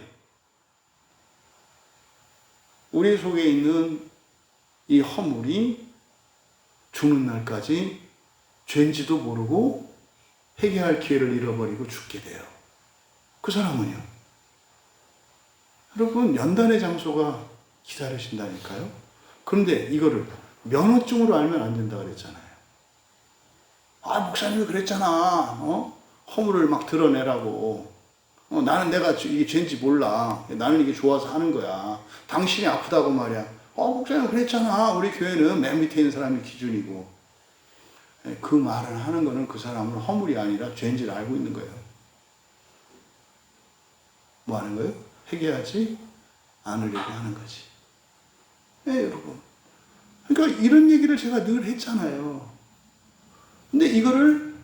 우리 속에 있는 이 허물이 죽는 날까지 죄인지도 모르고 회개할 기회를 잃어버리고 죽게 돼요. 그 사람은요. 여러분 연단의 장소가 기다리신다니까요. 그런데 이거를 면허증으로 알면 안 된다 그랬잖아요. 목사님이 그랬잖아. 허물을 막 드러내라고. 나는 내가 이게 죄인지 몰라. 나는 이게 좋아서 하는 거야. 당신이 아프다고 말이야. 목사님 그랬잖아. 우리 교회는 맨 밑에 있는 사람이 기준이고. 그 말을 하는 거는 그 사람은 허물이 아니라 죄인지를 알고 있는 거예요. 뭐 하는 거예요? 회개하지 않으려고 하는 거지. 여러분. 그러니까 이런 얘기를 제가 늘 했잖아요. 근데 이거를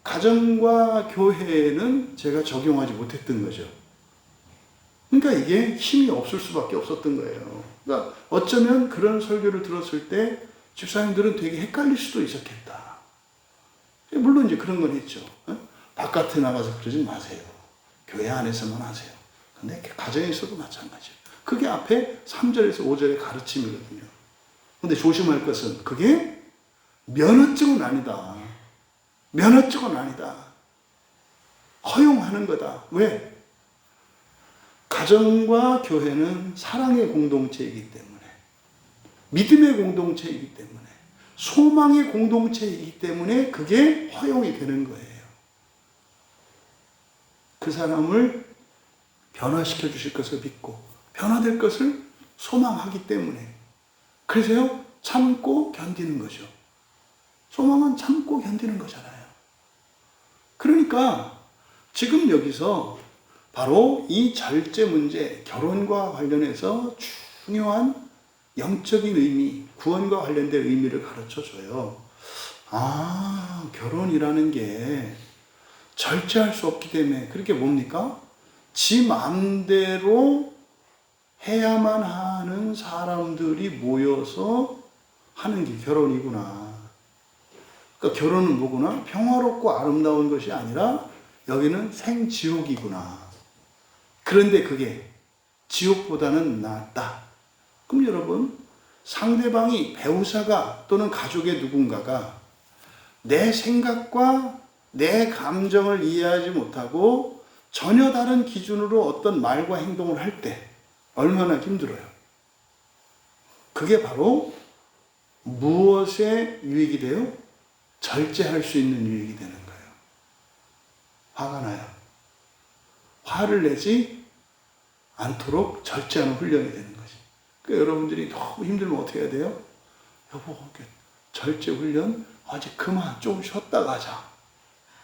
가정과 교회에는 제가 적용하지 못했던 거죠. 그러니까 이게 힘이 없을 수밖에 없었던 거예요. 그러니까 어쩌면 그런 설교를 들었을 때 집사님들은 되게 헷갈릴 수도 있었겠다. 물론 이제 그런 건 했죠. 바깥에 나가서 그러지 마세요. 교회 안에서만 하세요. 근데 가정에서도 마찬가지예요. 그게 앞에 3절에서 5절의 가르침이거든요. 근데 조심할 것은 그게 면허증은 아니다. 면허증은 아니다. 허용하는 거다. 왜? 가정과 교회는 사랑의 공동체이기 때문에, 믿음의 공동체이기 때문에, 소망의 공동체이기 때문에 그게 허용이 되는 거예요. 그 사람을 변화시켜 주실 것을 믿고 변화될 것을 소망하기 때문에, 그래서요 참고 견디는 거죠. 소망은 참고 견디는 거잖아요. 그러니까 지금 여기서 바로 이 절제 문제, 결혼과 관련해서 중요한 영적인 의미, 구원과 관련된 의미를 가르쳐줘요. 결혼이라는 게 절제할 수 없기 때문에, 그렇게 뭡니까? 지 마음대로 해야만 하는 사람들이 모여서 하는 게 결혼이구나. 그러니까 결혼은 뭐구나? 평화롭고 아름다운 것이 아니라 여기는 생지옥이구나. 그런데 그게 지옥보다는 낫다. 그럼 여러분, 상대방이 배우자가 또는 가족의 누군가가 내 생각과 내 감정을 이해하지 못하고 전혀 다른 기준으로 어떤 말과 행동을 할 때 얼마나 힘들어요. 그게 바로 무엇에 유익이 돼요? 절제할 수 있는 유익이 되는 거예요. 화가 나요. 화를 내지 않도록 절제하는 훈련이 되는 거지. 그러니까 여러분들이 너무 힘들면 어떻게 해야 돼요? 여보, 절제 훈련 아직 그만 좀 쉬었다 가자.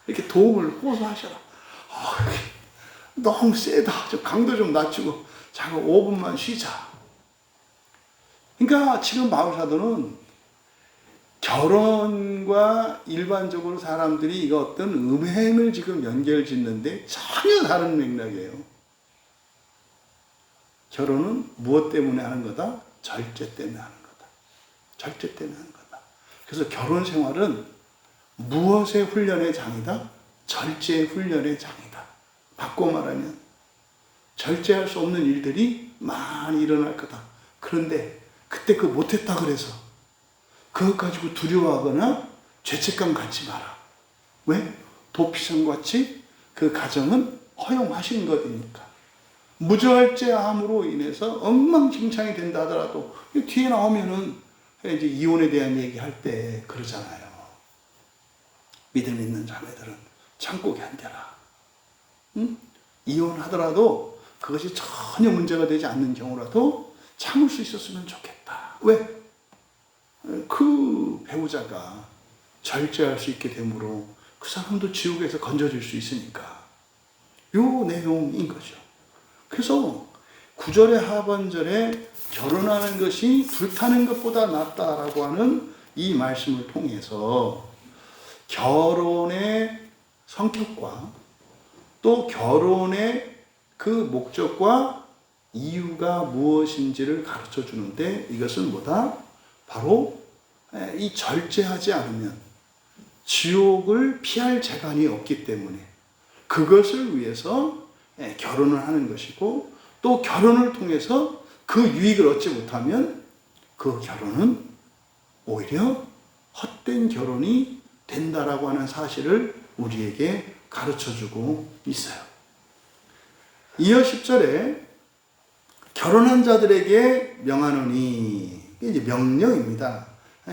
이렇게 도움을 호소하셔라. 너무 세다. 좀 강도 좀 낮추고 잠깐 5분만 쉬자. 그러니까 지금 마을사도는 결혼과 일반적으로 사람들이 이거 어떤 음행을 지금 연결 짓는데 전혀 다른 맥락이에요. 결혼은 무엇 때문에 하는 거다? 절제 때문에 하는 거다. 절제 때문에 하는 거다. 그래서 결혼 생활은 무엇의 훈련의 장이다? 절제의 훈련의 장이다. 바꿔 말하면 절제할 수 없는 일들이 많이 일어날 거다. 그런데 그때 그거 못했다 그래서 그것 가지고 두려워하거나 죄책감 갖지 마라. 왜? 도피성같이 그 가정은 허용하신 것이니까. 무절제함으로 인해서 엉망진창이 된다 하더라도 뒤에 나오면은 이제 이혼에 대한 얘기할 때 그러잖아요. 믿음 있는 자매들은 참고 견뎌라. 응? 이혼하더라도 그것이 전혀 문제가 되지 않는 경우라도 참을 수 있었으면 좋겠다. 왜? 그 배우자가 절제할 수 있게 되므로 그 사람도 지옥에서 건져질 수 있으니까. 요 내용인 거죠. 그래서 9절의 하반절에 결혼하는 것이 불타는 것보다 낫다라고 하는 이 말씀을 통해서 결혼의 성격과 또 결혼의 그 목적과 이유가 무엇인지를 가르쳐 주는데 이것은 뭐다? 바로 이 절제하지 않으면 지옥을 피할 재간이 없기 때문에 그것을 위해서 결혼을 하는 것이고 또 결혼을 통해서 그 유익을 얻지 못하면 그 결혼은 오히려 헛된 결혼이 된다라고 하는 사실을 우리에게 가르쳐주고 있어요. 이어 10절에 결혼한 자들에게 명하노니 이제 명령입니다.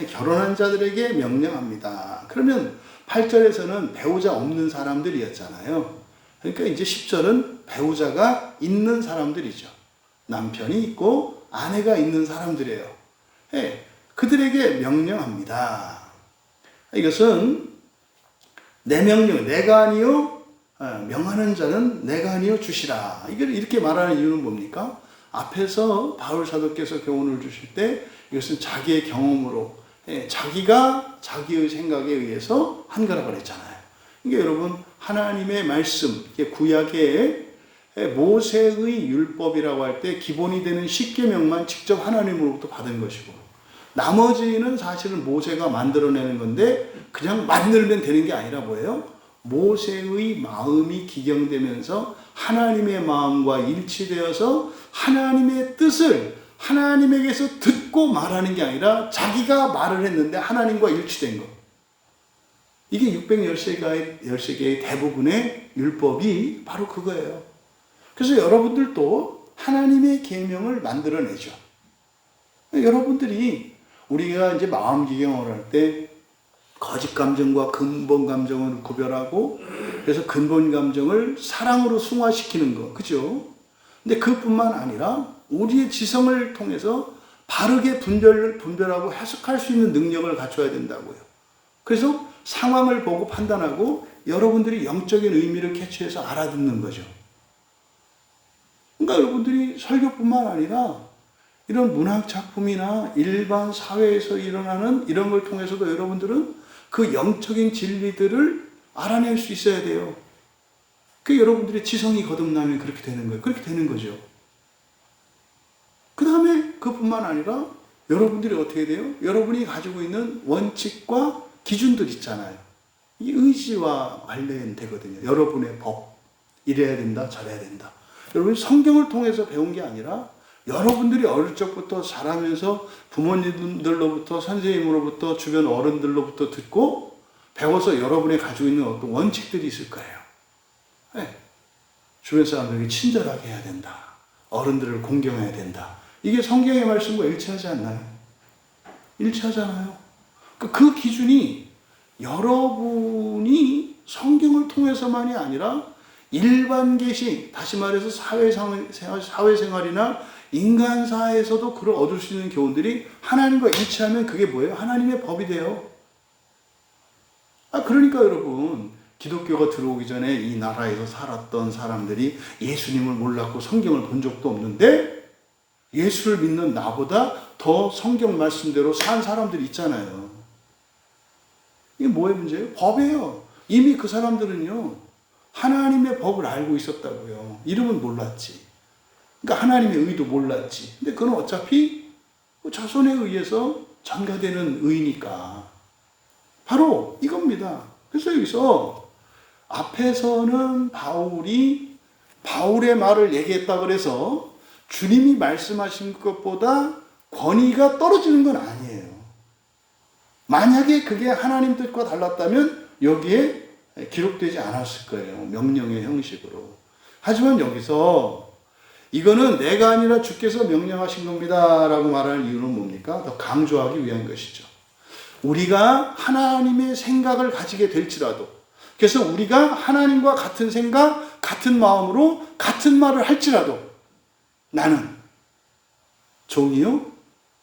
결혼한 자들에게 명령합니다. 그러면 8절에서는 배우자 없는 사람들이었잖아요. 그러니까 이제 10절은 배우자가 있는 사람들이죠. 남편이 있고 아내가 있는 사람들이에요. 그들에게 명령합니다. 이것은 내 명령, 내가 아니요 명하는 자는 내가 아니요 주시라. 이걸 이렇게 말하는 이유는 뭡니까? 앞에서 바울 사도께서 교훈을 주실 때 이것은 자기의 경험으로 자기가 자기의 생각에 의해서 한 거라고 그랬잖아요. 그러니까 여러분 하나님의 말씀, 구약의 모세의 율법이라고 할 때 기본이 되는 10계명만 직접 하나님으로부터 받은 것이고 나머지는 사실은 모세가 만들어내는 건데 그냥 만들면 되는 게 아니라 뭐예요? 모세의 마음이 기경되면서 하나님의 마음과 일치되어서 하나님의 뜻을 하나님에게서 듣고 말하는 게 아니라 자기가 말을 했는데 하나님과 일치된 것. 이게 613개의 대부분의 율법이 바로 그거예요. 그래서 여러분들도 하나님의 계명을 만들어내죠. 여러분들이 우리가 이제 마음 기경을 할 때 거짓 감정과 근본 감정을 구별하고 그래서 근본 감정을 사랑으로 승화시키는 거, 그죠? 근데 그뿐만 아니라 우리의 지성을 통해서 바르게 분별하고 해석할 수 있는 능력을 갖춰야 된다고요. 그래서 상황을 보고 판단하고 여러분들이 영적인 의미를 캐치해서 알아듣는 거죠. 그러니까 여러분들이 설교뿐만 아니라 이런 문학 작품이나 일반 사회에서 일어나는 이런 걸 통해서도 여러분들은 그 영적인 진리들을 알아낼 수 있어야 돼요. 그 여러분들의 지성이 거듭나면 그렇게 되는 거예요. 그렇게 되는 거죠. 그 다음에 그뿐만 아니라 여러분들이 어떻게 돼요? 여러분이 가지고 있는 원칙과 기준들 있잖아요. 이 의지와 관련되거든요. 여러분의 법. 이래야 된다, 저래야 된다. 여러분 성경을 통해서 배운 게 아니라 여러분들이 어릴 적부터 자라면서 부모님들로부터 선생님으로부터 주변 어른들로부터 듣고 배워서 여러분이 가지고 있는 어떤 원칙들이 있을 거예요. 네. 주변 사람들에게 친절하게 해야 된다. 어른들을 공경해야 된다. 이게 성경의 말씀과 일치하지 않나요? 일치하잖아요. 그 기준이 여러분이 성경을 통해서만이 아니라 일반 계시, 다시 말해서 사회생활이나 인간사에서도 그걸 얻을 수 있는 교훈들이 하나님과 일치하면 그게 뭐예요? 하나님의 법이 돼요. 그러니까 여러분, 기독교가 들어오기 전에 이 나라에서 살았던 사람들이 예수님을 몰랐고 성경을 본 적도 없는데 예수를 믿는 나보다 더 성경 말씀대로 산 사람들이 있잖아요. 이게 뭐의 문제예요? 법이에요. 이미 그 사람들은요, 하나님의 법을 알고 있었다고요. 이름은 몰랐지. 그러니까 하나님의 의도 몰랐지. 근데 그건 어차피 자손에 의해서 전가되는 의니까. 바로 이겁니다. 그래서 여기서 앞에서는 바울의 말을 얘기했다 그래서 주님이 말씀하신 것보다 권위가 떨어지는 건 아니에요. 만약에 그게 하나님 뜻과 달랐다면 여기에 기록되지 않았을 거예요. 명령의 형식으로. 하지만 여기서 이거는 내가 아니라 주께서 명령하신 겁니다 라고 말하는 이유는 뭡니까? 더 강조하기 위한 것이죠. 우리가 하나님의 생각을 가지게 될지라도, 그래서 우리가 하나님과 같은 생각, 같은 마음으로 같은 말을 할지라도 나는 종이요,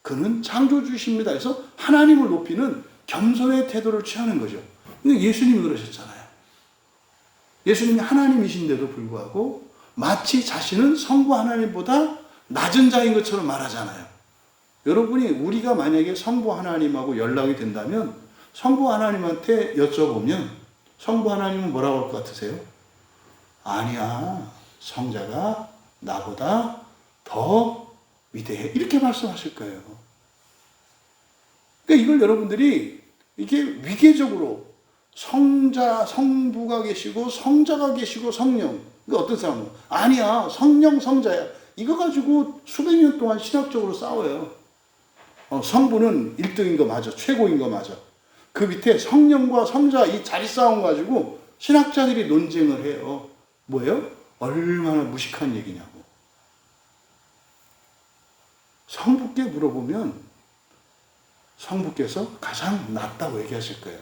그는 창조주이십니다. 그래서 하나님을 높이는 겸손의 태도를 취하는 거죠. 근데 예수님이 그러셨잖아요. 예수님이 하나님이신데도 불구하고 마치 자신은 성부 하나님보다 낮은 자인 것처럼 말하잖아요. 여러분이 우리가 만약에 성부 하나님하고 연락이 된다면 성부 하나님한테 여쭤보면 성부 하나님은 뭐라고 할 것 같으세요? 아니야, 성자가 나보다 더 위대해. 이렇게 말씀하실 거예요. 그러니까 이걸 여러분들이 이게 위계적으로 성부가 계시고 성자가 계시고 성령. 그러니까 어떤 사람은 아니야, 성령 성자야. 이거 가지고 수백 년 동안 신학적으로 싸워요. 성부는 1등인 거 맞아. 최고인 거 맞아. 그 밑에 성령과 성자 이 자리 싸움 가지고 신학자들이 논쟁을 해요. 뭐예요? 얼마나 무식한 얘기냐고. 성부께 물어보면 성부께서 가장 낫다고 얘기하실 거예요.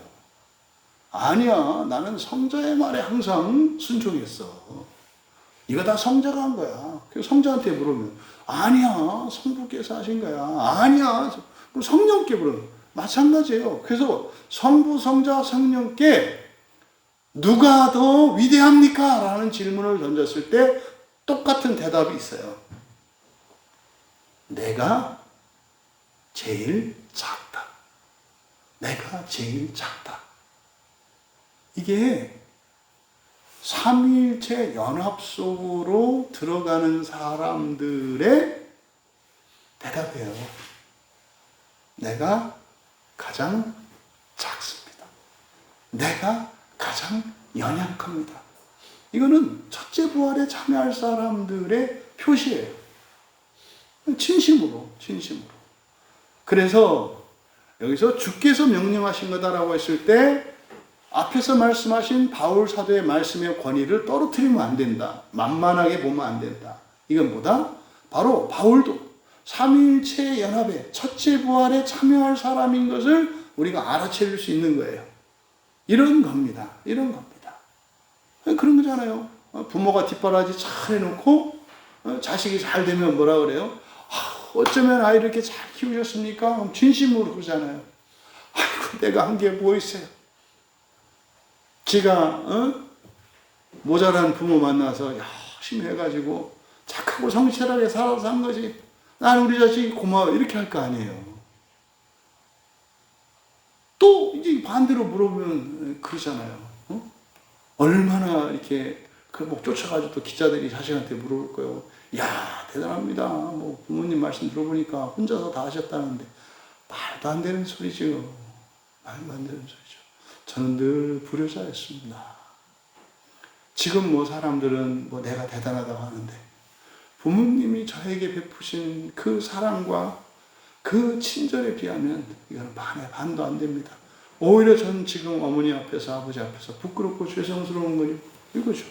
아니야, 나는 성자의 말에 항상 순종했어. 이거 다 성자가 한 거야. 그래서 성자한테 물으면 아니야, 성부께서 하신 거야. 아니야, 그럼 성령께 물으면 마찬가지예요. 그래서 성부, 성자, 성령께 누가 더 위대합니까? 라는 질문을 던졌을 때 똑같은 대답이 있어요. 내가 제일 작다. 내가 제일 작다. 이게 삼위일체 연합 속으로 들어가는 사람들의 대답이에요. 내가 가장 작습니다. 내가 가장 연약합니다. 이거는 첫째 부활에 참여할 사람들의 표시예요. 진심으로. 그래서 여기서 주께서 명령하신 거다라고 했을 때 앞에서 말씀하신 바울 사도의 말씀의 권위를 떨어뜨리면 안 된다. 만만하게 보면 안 된다. 이건 뭐다? 바로 바울도 삼위일체 연합의 첫째 부활에 참여할 사람인 것을 우리가 알아차릴 수 있는 거예요. 이런 겁니다. 그런 거잖아요. 부모가 뒷바라지 잘 해놓고 자식이 잘 되면 뭐라 그래요? 어쩌면 아이를 이렇게 잘 키우셨습니까? 진심으로 그러잖아요. 아이고, 내가 한 게 뭐 있어요? 지가 모자란 부모 만나서 열심히 해가지고 착하고 성실하게 살아서 산 거지. 난 우리 자식이 고마워. 이렇게 할 거 아니에요. 또 이제 반대로 물어보면 그러잖아요. 얼마나 이렇게 목 쫓아가지고 또 기자들이 자식한테 물어볼 거예요. 야, 대단합니다. 뭐 부모님 말씀 들어보니까 혼자서 다 하셨다는데 말도 안 되는 소리죠. 말도 안 되는 소리죠. 저는 늘 불효자였습니다. 지금 뭐 사람들은 뭐 내가 대단하다고 하는데 부모님이 저에게 베푸신 그 사랑과 그 친절에 비하면 이거는 반도 안 됩니다. 오히려 저는 지금 어머니 앞에서 아버지 앞에서 부끄럽고 죄송스러운 거니 이거죠.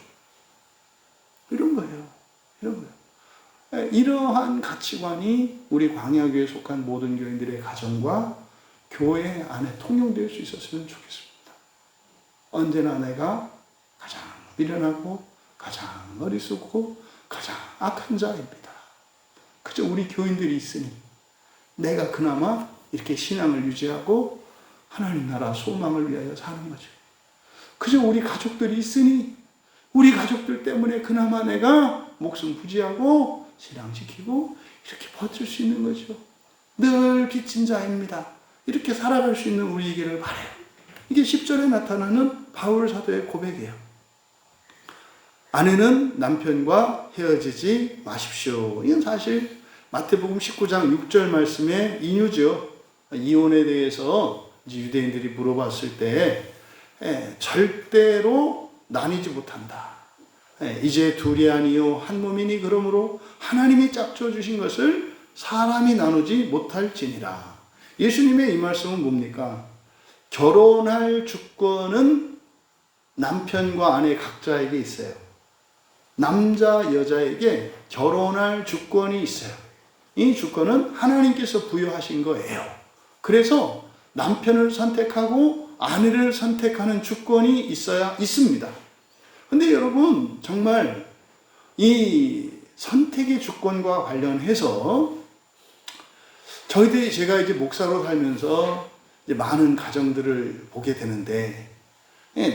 이런 거예요. 이러한 가치관이 우리 광야교회에 속한 모든 교인들의 가정과 교회 안에 통용될 수 있었으면 좋겠습니다. 언제나 내가 가장 미련하고 가장 어리석고 가장 악한 자입니다. 그저 우리 교인들이 있으니 내가 그나마 이렇게 신앙을 유지하고 하나님 나라 소망을 위하여 사는 거죠. 그저 우리 가족들이 있으니 우리 가족들 때문에 그나마 내가 목숨 부지하고 신앙 지키고 이렇게 버틸 수 있는 거죠. 늘 빚진 자입니다. 이렇게 살아갈 수 있는 우리에게를 바라요. 이게 10절에 나타나는 바울 사도의 고백이에요. 아내는 남편과 헤어지지 마십시오. 이건 사실 마태복음 19장 6절 말씀의 인유죠. 이혼에 대해서 유대인들이 물어봤을 때 절대로 나뉘지 못한다. 이제 둘이 아니요 한 몸이니 그러므로 하나님이 짝져 주신 것을 사람이 나누지 못할지니라. 예수님의 이 말씀은 뭡니까? 결혼할 주권은 남편과 아내 각자에게 있어요. 남자, 여자에게 결혼할 주권이 있어요. 이 주권은 하나님께서 부여하신 거예요. 그래서 남편을 선택하고 아내를 선택하는 주권이 있어야 있습니다. 근데 여러분, 정말 이 선택의 주권과 관련해서 제가 이제 목사로 살면서 이제 많은 가정들을 보게 되는데,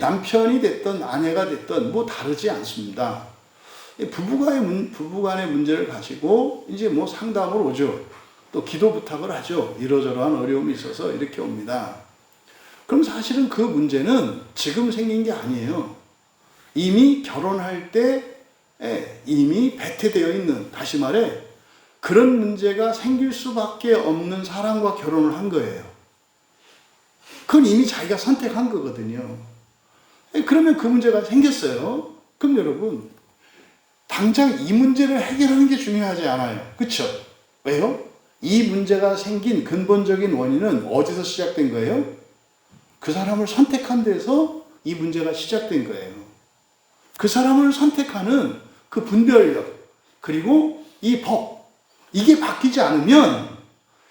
남편이 됐든 아내가 됐든 뭐 다르지 않습니다. 부부간의 문제를 가지고 이제 뭐 상담을 오죠. 또 기도 부탁을 하죠. 이러저러한 어려움이 있어서 이렇게 옵니다. 그럼 사실은 그 문제는 지금 생긴 게 아니에요. 이미 결혼할 때 이미 배태되어 있는, 다시 말해 그런 문제가 생길 수밖에 없는 사람과 결혼을 한 거예요. 그건 이미 자기가 선택한 거거든요. 그러면 그 문제가 생겼어요. 그럼 여러분, 당장 이 문제를 해결하는 게 중요하지 않아요. 그렇죠? 왜요? 이 문제가 생긴 근본적인 원인은 어디서 시작된 거예요? 그 사람을 선택한 데서 이 문제가 시작된 거예요. 그 사람을 선택하는 그 분별력, 그리고 이 법, 이게 바뀌지 않으면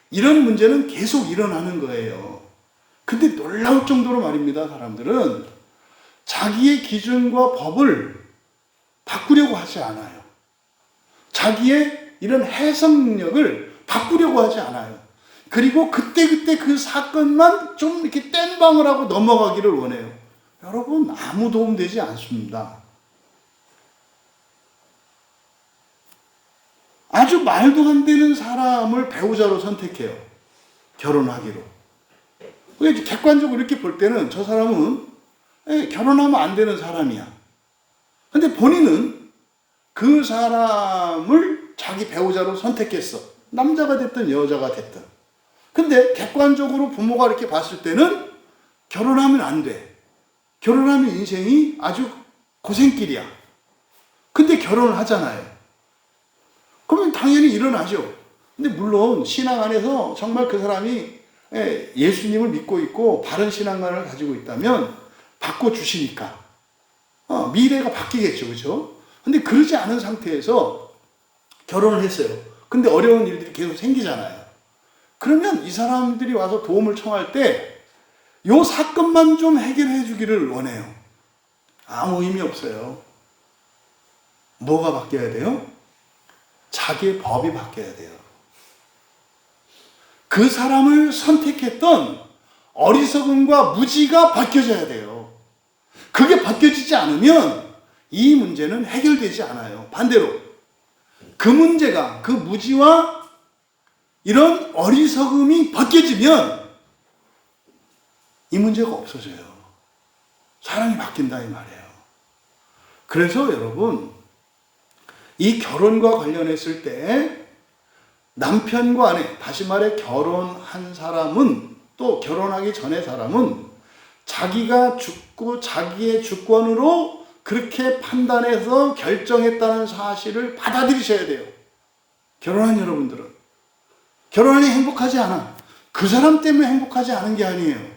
이런 문제는 계속 일어나는 거예요. 근데 놀라울 정도로 말입니다. 사람들은 자기의 기준과 법을 바꾸려고 하지 않아요. 자기의 이런 해석 능력을 바꾸려고 하지 않아요. 그리고 그때그때 그 사건만 좀 이렇게 땜방을 하고 넘어가기를 원해요. 여러분, 아무 도움 되지 않습니다. 아주 말도 안 되는 사람을 배우자로 선택해요. 결혼하기로. 객관적으로 이렇게 볼 때는 저 사람은 결혼하면 안 되는 사람이야. 근데 본인은 그 사람을 자기 배우자로 선택했어. 남자가 됐든 여자가 됐든. 근데 객관적으로 부모가 이렇게 봤을 때는 결혼하면 안 돼. 결혼하면 인생이 아주 고생길이야. 근데 결혼을 하잖아요. 그러면 당연히 일어나죠. 근데 물론 신앙 안에서 정말 그 사람이 예수님을 믿고 있고 바른 신앙관을 가지고 있다면 바꿔주시니까 미래가 바뀌겠죠. 그죠? 근데 그러지 않은 상태에서 결혼을 했어요. 근데 어려운 일들이 계속 생기잖아요. 그러면 이 사람들이 와서 도움을 청할 때 요 사건만 좀 해결해 주기를 원해요. 아무 의미 없어요. 뭐가 바뀌어야 돼요? 자기의 법이 바뀌어야 돼요. 그 사람을 선택했던 어리석음과 무지가 바뀌어져야 돼요. 그게 바뀌어지지 않으면 이 문제는 해결되지 않아요. 반대로 그 문제가, 그 무지와 이런 어리석음이 바뀌어지면 이 문제가 없어져요. 사람이 바뀐다 이 말이에요. 그래서 여러분, 이 결혼과 관련했을 때 남편과 아내, 다시 말해 결혼한 사람은, 또 결혼하기 전에 사람은 자기가 죽고 자기의 주권으로 그렇게 판단해서 결정했다는 사실을 받아들이셔야 돼요. 결혼한 여러분들은. 결혼이 행복하지 않아. 그 사람 때문에 행복하지 않은 게 아니에요.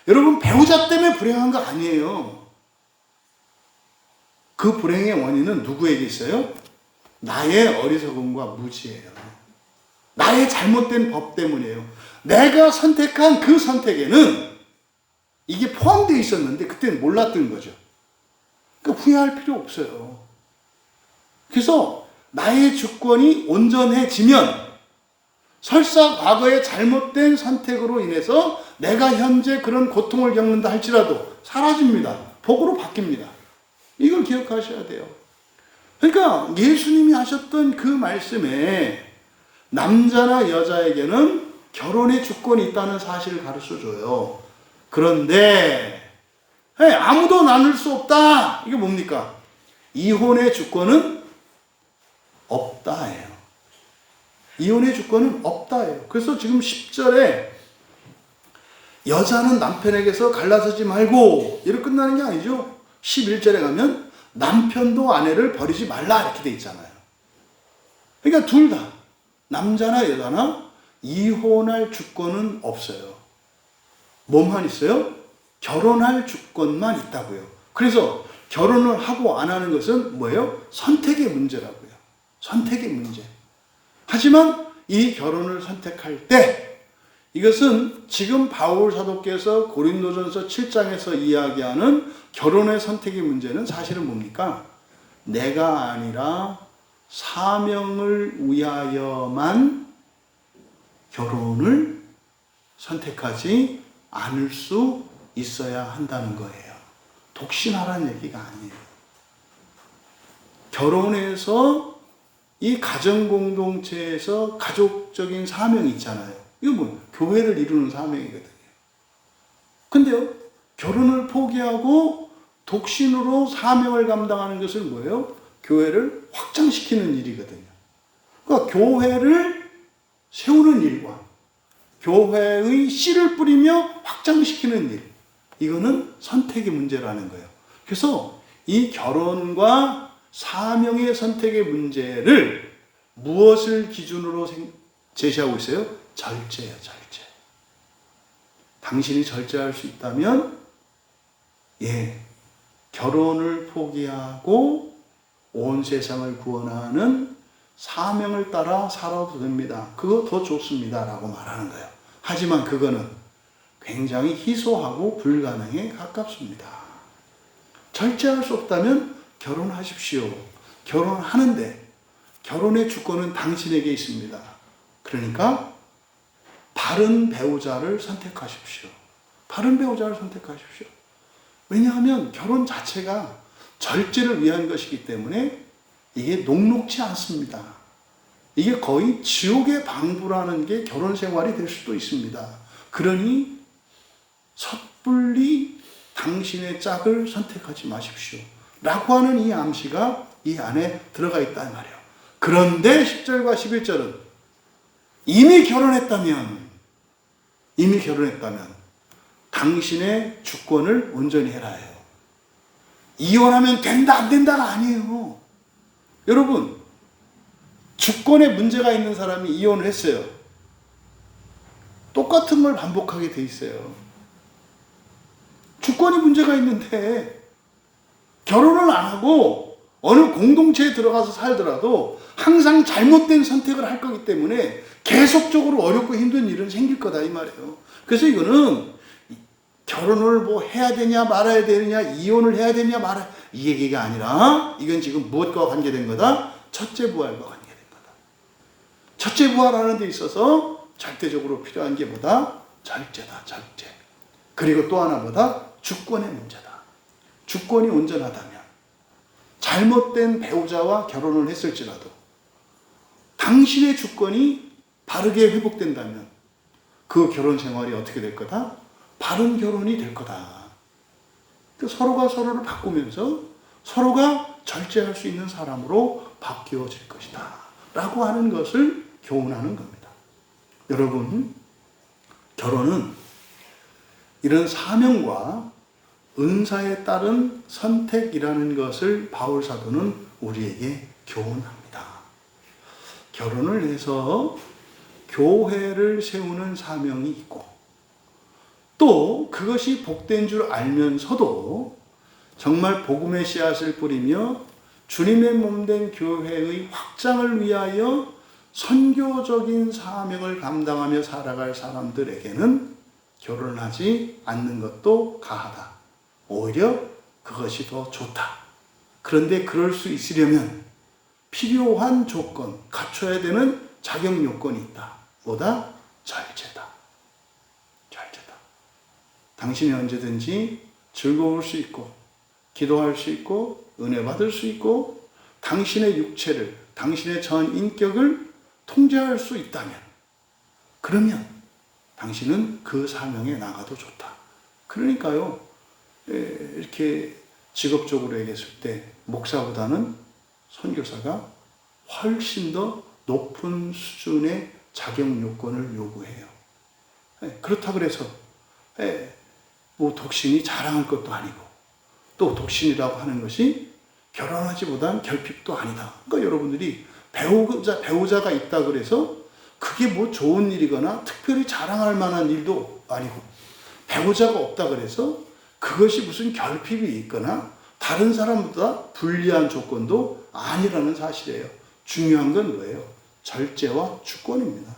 여러분, 배우자 때문에 불행한 거 아니에요. 그 불행의 원인은 누구에게 있어요? 나의 어리석음과 무지예요. 나의 잘못된 법 때문이에요. 내가 선택한 그 선택에는 이게 포함되어 있었는데 그때는 몰랐던 거죠. 그러니까 후회할 필요 없어요. 그래서 나의 주권이 온전해지면 설사 과거의 잘못된 선택으로 인해서 내가 현재 그런 고통을 겪는다 할지라도 사라집니다. 복으로 바뀝니다. 이걸 기억하셔야 돼요. 그러니까 예수님이 하셨던 그 말씀에 남자나 여자에게는 결혼의 주권이 있다는 사실을 가르쳐줘요. 그런데 아무도 나눌 수 없다. 이게 뭡니까? 이혼의 주권은 없다예요. 이혼의 주권은 없다예요. 그래서 지금 10절에 여자는 남편에게서 갈라서지 말고 이렇게 끝나는 게 아니죠. 11절에 가면 남편도 아내를 버리지 말라 이렇게 돼 있잖아요. 그러니까 둘 다 남자나 여자나 이혼할 주권은 없어요. 뭐만 있어요? 결혼할 주권만 있다고요. 그래서 결혼을 하고 안 하는 것은 뭐예요? 선택의 문제라고요. 선택의 문제. 하지만 이 결혼을 선택할 때 이것은 지금 바울 사도께서 고린도전서 7장에서 이야기하는 결혼의 선택의 문제는 사실은 뭡니까? 내가 아니라 사명을 위하여만 결혼을 선택하지 않을 수 있어야 한다는 거예요. 독신하라는 얘기가 아니에요. 결혼해서 이 가정공동체에서 가족적인 사명이 있잖아요. 이거 뭐 교회를 이루는 사명이거든요. 근데요, 결혼을 포기하고 독신으로 사명을 감당하는 것은 뭐예요? 교회를 확장시키는 일이거든요. 그러니까 교회를 세우는 일과 교회의 씨를 뿌리며 확장시키는 일, 이거는 선택의 문제라는 거예요. 그래서 이 결혼과 사명의 선택의 문제를 무엇을 기준으로 제시하고 있어요? 절제예요, 절제. 당신이 절제할 수 있다면, 결혼을 포기하고 온 세상을 구원하는 사명을 따라 살아도 됩니다. 그거 더 좋습니다. 라고 말하는 거예요. 하지만 그거는 굉장히 희소하고 불가능에 가깝습니다. 절제할 수 없다면 결혼하십시오. 결혼하는데 결혼의 주권은 당신에게 있습니다. 그러니까 바른 배우자를 선택하십시오. 바른 배우자를 선택하십시오. 왜냐하면 결혼 자체가 절제를 위한 것이기 때문에 이게 녹록지 않습니다. 이게 거의 지옥의 방부라는 게 결혼 생활이 될 수도 있습니다. 그러니 섣불리 당신의 짝을 선택하지 마십시오. 라고 하는 이 암시가 이 안에 들어가 있단 말이에요. 그런데 10절과 11절은 이미 결혼했다면 당신의 주권을 온전히 해라 해요. 이혼하면 된다 안 된다가 아니에요. 여러분, 주권에 문제가 있는 사람이 이혼을 했어요. 똑같은 걸 반복하게 돼 있어요. 주권이 문제가 있는데 결혼을 안 하고 어느 공동체에 들어가서 살더라도 항상 잘못된 선택을 할 거기 때문에 계속적으로 어렵고 힘든 일은 생길 거다 이 말이에요. 그래서 이거는 결혼을 뭐 해야 되냐 말아야 되느냐, 이혼을 해야 되냐 말아야, 이 얘기가 아니라 이건 지금 무엇과 관계된 거다? 첫째 부활과 관계된 거다. 첫째 부활하는 데 있어서 절대적으로 필요한 게 뭐다? 절제다, 절제. 그리고 또 하나 뭐다? 주권의 문제다. 주권이 온전하다면 잘못된 배우자와 결혼을 했을지라도 당신의 주권이 바르게 회복된다면 그 결혼 생활이 어떻게 될 거다? 바른 결혼이 될 거다. 서로가 서로를 바꾸면서 서로가 절제할 수 있는 사람으로 바뀌어질 것이다. 라고 하는 것을 교훈하는 겁니다. 여러분, 결혼은 이런 사명과 은사에 따른 선택이라는 것을 바울 사도는 우리에게 교훈합니다. 결혼을 해서 교회를 세우는 사명이 있고 또 그것이 복된 줄 알면서도 정말 복음의 씨앗을 뿌리며 주님의 몸된 교회의 확장을 위하여 선교적인 사명을 감당하며 살아갈 사람들에게는 결혼하지 않는 것도 가하다. 오히려 그것이 더 좋다. 그런데 그럴 수 있으려면 필요한 조건, 갖춰야 되는 자격 요건이 있다. 뭐다? 절제다. 절제다. 당신이 언제든지 즐거울 수 있고, 기도할 수 있고, 은혜 받을 수 있고, 당신의 육체를, 당신의 전 인격을 통제할 수 있다면, 그러면 당신은 그 사명에 나가도 좋다. 그러니까요, 이렇게 직업적으로 얘기했을 때 목사보다는 선교사가 훨씬 더 높은 수준의 자격 요건을 요구해요. 그렇다 그래서 뭐 독신이 자랑할 것도 아니고, 또 독신이라고 하는 것이 결혼하지보단 결핍도 아니다. 그러니까 여러분들이 배우자가 있다 그래서 그게 뭐 좋은 일이거나 특별히 자랑할 만한 일도 아니고, 배우자가 없다 그래서 그것이 무슨 결핍이 있거나 다른 사람보다 불리한 조건도 아니라는 사실이에요. 중요한 건 뭐예요? 절제와 주권입니다.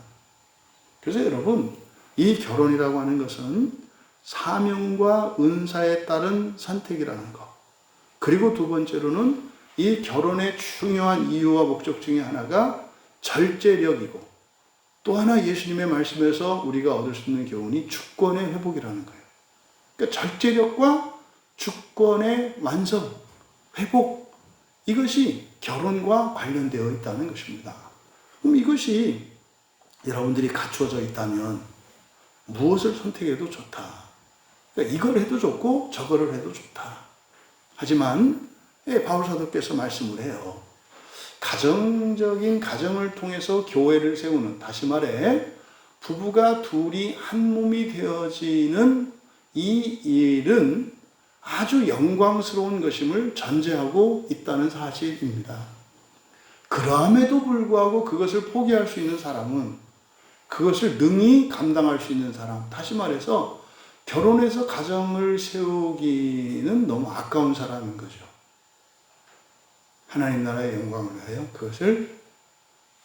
그래서 여러분, 이 결혼이라고 하는 것은 사명과 은사에 따른 선택이라는 것. 그리고 두 번째로는 이 결혼의 중요한 이유와 목적 중에 하나가 절제력이고, 또 하나 예수님의 말씀에서 우리가 얻을 수 있는 교훈이 주권의 회복이라는 거예요. 그러니까 절제력과 주권의 완성, 회복, 이것이 결혼과 관련되어 있다는 것입니다. 그럼 이것이 여러분들이 갖추어져 있다면 무엇을 선택해도 좋다. 그러니까 이걸 해도 좋고 저거를 해도 좋다. 하지만 바울 사도께서 말씀을 해요. 가정적인 가정을 통해서 교회를 세우는, 다시 말해 부부가 둘이 한 몸이 되어지는 이 일은 아주 영광스러운 것임을 전제하고 있다는 사실입니다. 그럼에도 불구하고 그것을 포기할 수 있는 사람은, 그것을 능히 감당할 수 있는 사람, 다시 말해서 결혼해서 가정을 세우기는 너무 아까운 사람인 거죠. 하나님 나라의 영광을 위하여 그것을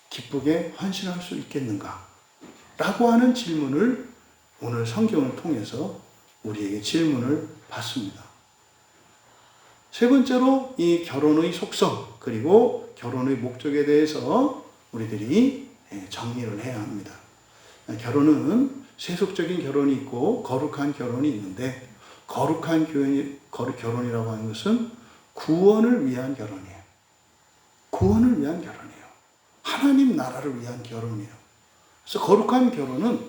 기쁘게 헌신할 수 있겠는가? 라고 하는 질문을 오늘 성경을 통해서 우리에게 질문을 받습니다. 세 번째로 이 결혼의 속성, 그리고 결혼의 목적에 대해서 우리들이 정리를 해야 합니다. 결혼은 세속적인 결혼이 있고 거룩한 결혼이 있는데, 거룩한 결혼이라고 하는 것은 구원을 위한 결혼이에요. 구원을 위한 결혼이에요. 하나님 나라를 위한 결혼이에요. 그래서 거룩한 결혼은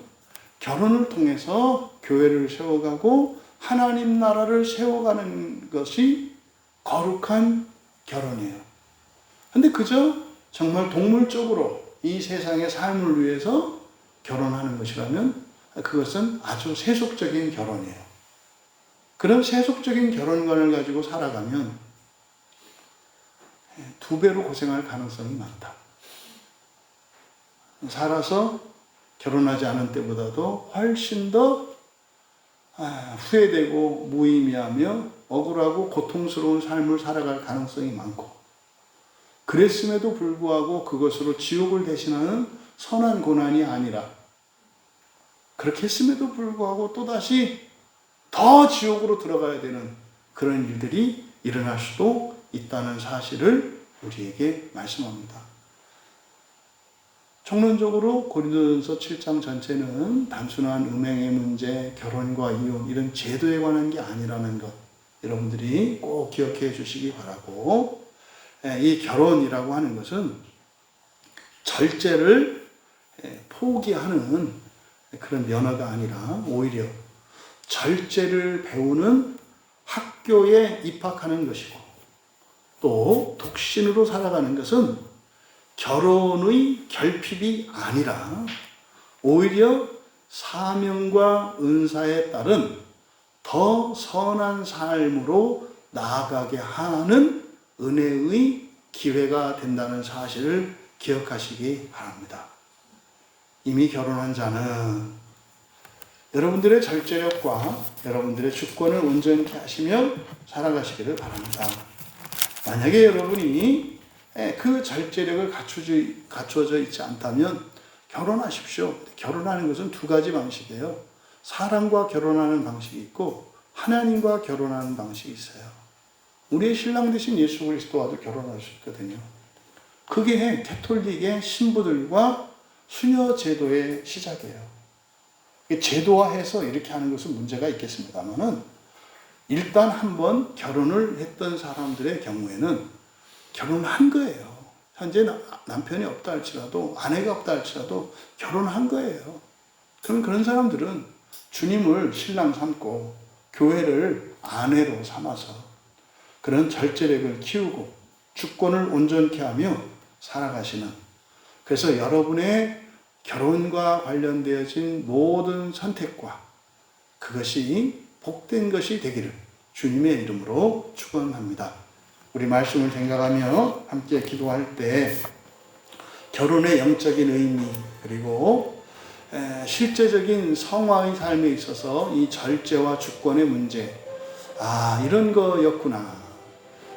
결혼을 통해서 교회를 세워가고 하나님 나라를 세워가는 것이 거룩한 결혼이에요. 근데 그저 정말 동물적으로 이 세상의 삶을 위해서 결혼하는 것이라면 그것은 아주 세속적인 결혼이에요. 그런 세속적인 결혼관을 가지고 살아가면 2배로 고생할 가능성이 많다. 살아서 결혼하지 않은 때보다도 훨씬 더 후회되고 무의미하며 억울하고 고통스러운 삶을 살아갈 가능성이 많고, 그랬음에도 불구하고 그것으로 지옥을 대신하는 선한 고난이 아니라, 그렇게 했음에도 불구하고 또다시 더 지옥으로 들어가야 되는 그런 일들이 일어날 수도 있다는 사실을 우리에게 말씀합니다. 총론적으로 고린도전서 7장 전체는 단순한 음행의 문제, 결혼과 이혼, 이런 제도에 관한 게 아니라는 것, 여러분들이 꼭 기억해 주시기 바라고, 이 결혼이라고 하는 것은 절제를 포기하는 그런 면허가 아니라 오히려 절제를 배우는 학교에 입학하는 것이고, 또 독신으로 살아가는 것은 결혼의 결핍이 아니라 오히려 사명과 은사에 따른 더 선한 삶으로 나아가게 하는 은혜의 기회가 된다는 사실을 기억하시기 바랍니다. 이미 결혼한 자는 여러분들의 절제력과 여러분들의 주권을 온전히 하시며 살아가시기를 바랍니다. 만약에 여러분이 그 절제력을 갖춰져 있지 않다면 결혼하십시오. 결혼하는 것은 두 가지 방식이에요. 사람과 결혼하는 방식이 있고 하나님과 결혼하는 방식이 있어요. 우리의 신랑 되신 예수 그리스도와도 결혼하셨거든요. 그게 가톨릭의 신부들과 수녀 제도의 시작이에요. 제도화해서 이렇게 하는 것은 문제가 있겠습니다만은 일단 한번 결혼을 했던 사람들의 경우에는 결혼한 거예요. 현재 남편이 없다 할지라도 아내가 없다 할지라도 결혼한 거예요. 그럼 그런 사람들은 주님을 신랑 삼고 교회를 아내로 삼아서 그런 절제력을 키우고 주권을 온전케 하며 살아가시는, 그래서 여러분의 결혼과 관련되어진 모든 선택과 그것이 복된 것이 되기를 주님의 이름으로 축원합니다. 우리 말씀을 생각하며 함께 기도할 때 결혼의 영적인 의미 그리고 실제적인 성화의 삶에 있어서 이 절제와 주권의 문제, 이런 거였구나.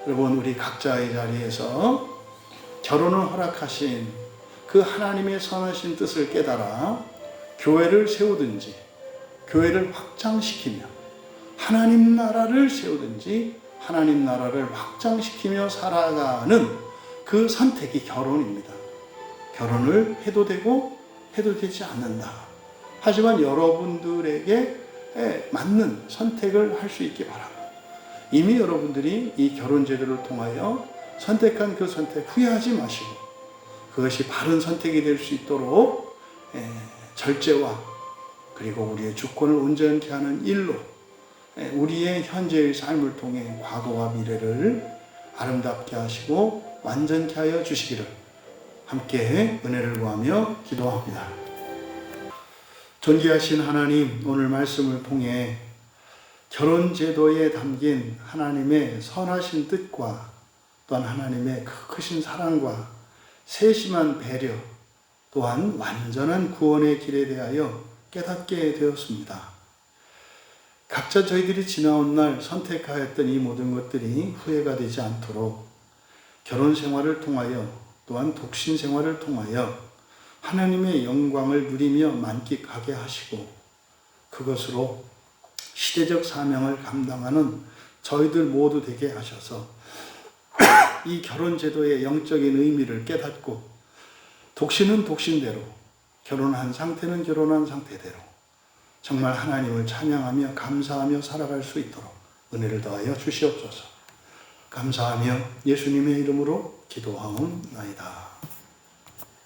여러분, 우리 각자의 자리에서 결혼을 허락하신 그 하나님의 선하신 뜻을 깨달아 교회를 세우든지 교회를 확장시키며 하나님 나라를 세우든지 하나님 나라를 확장시키며 살아가는 그 선택이 결혼입니다. 결혼을 해도 되고 해도 되지 않는다. 하지만 여러분들에게 맞는 선택을 할 수 있기 바랍니다. 이미 여러분들이 이 결혼 제도를 통하여 선택한 그 선택 후회하지 마시고 그것이 바른 선택이 될 수 있도록 절제와 그리고 우리의 주권을 온전케 하는 일로 우리의 현재의 삶을 통해 과거와 미래를 아름답게 하시고 완전케 하여 주시기를 함께 은혜를 구하며 기도합니다. 존귀하신 하나님, 오늘 말씀을 통해 결혼 제도에 담긴 하나님의 선하신 뜻과 또한 하나님의 크신 사랑과 세심한 배려 또한 완전한 구원의 길에 대하여 깨닫게 되었습니다. 각자 저희들이 지나온 날 선택하였던 이 모든 것들이 후회가 되지 않도록 결혼 생활을 통하여 또한 독신 생활을 통하여 하나님의 영광을 누리며 만끽하게 하시고 그것으로 시대적 사명을 감당하는 저희들 모두 되게 하셔서 이 결혼 제도의 영적인 의미를 깨닫고 독신은 독신대로, 결혼한 상태는 결혼한 상태대로 정말 하나님을 찬양하며 감사하며 살아갈 수 있도록 은혜를 더하여 주시옵소서. 감사하며 예수님의 이름으로 기도하옵나이다.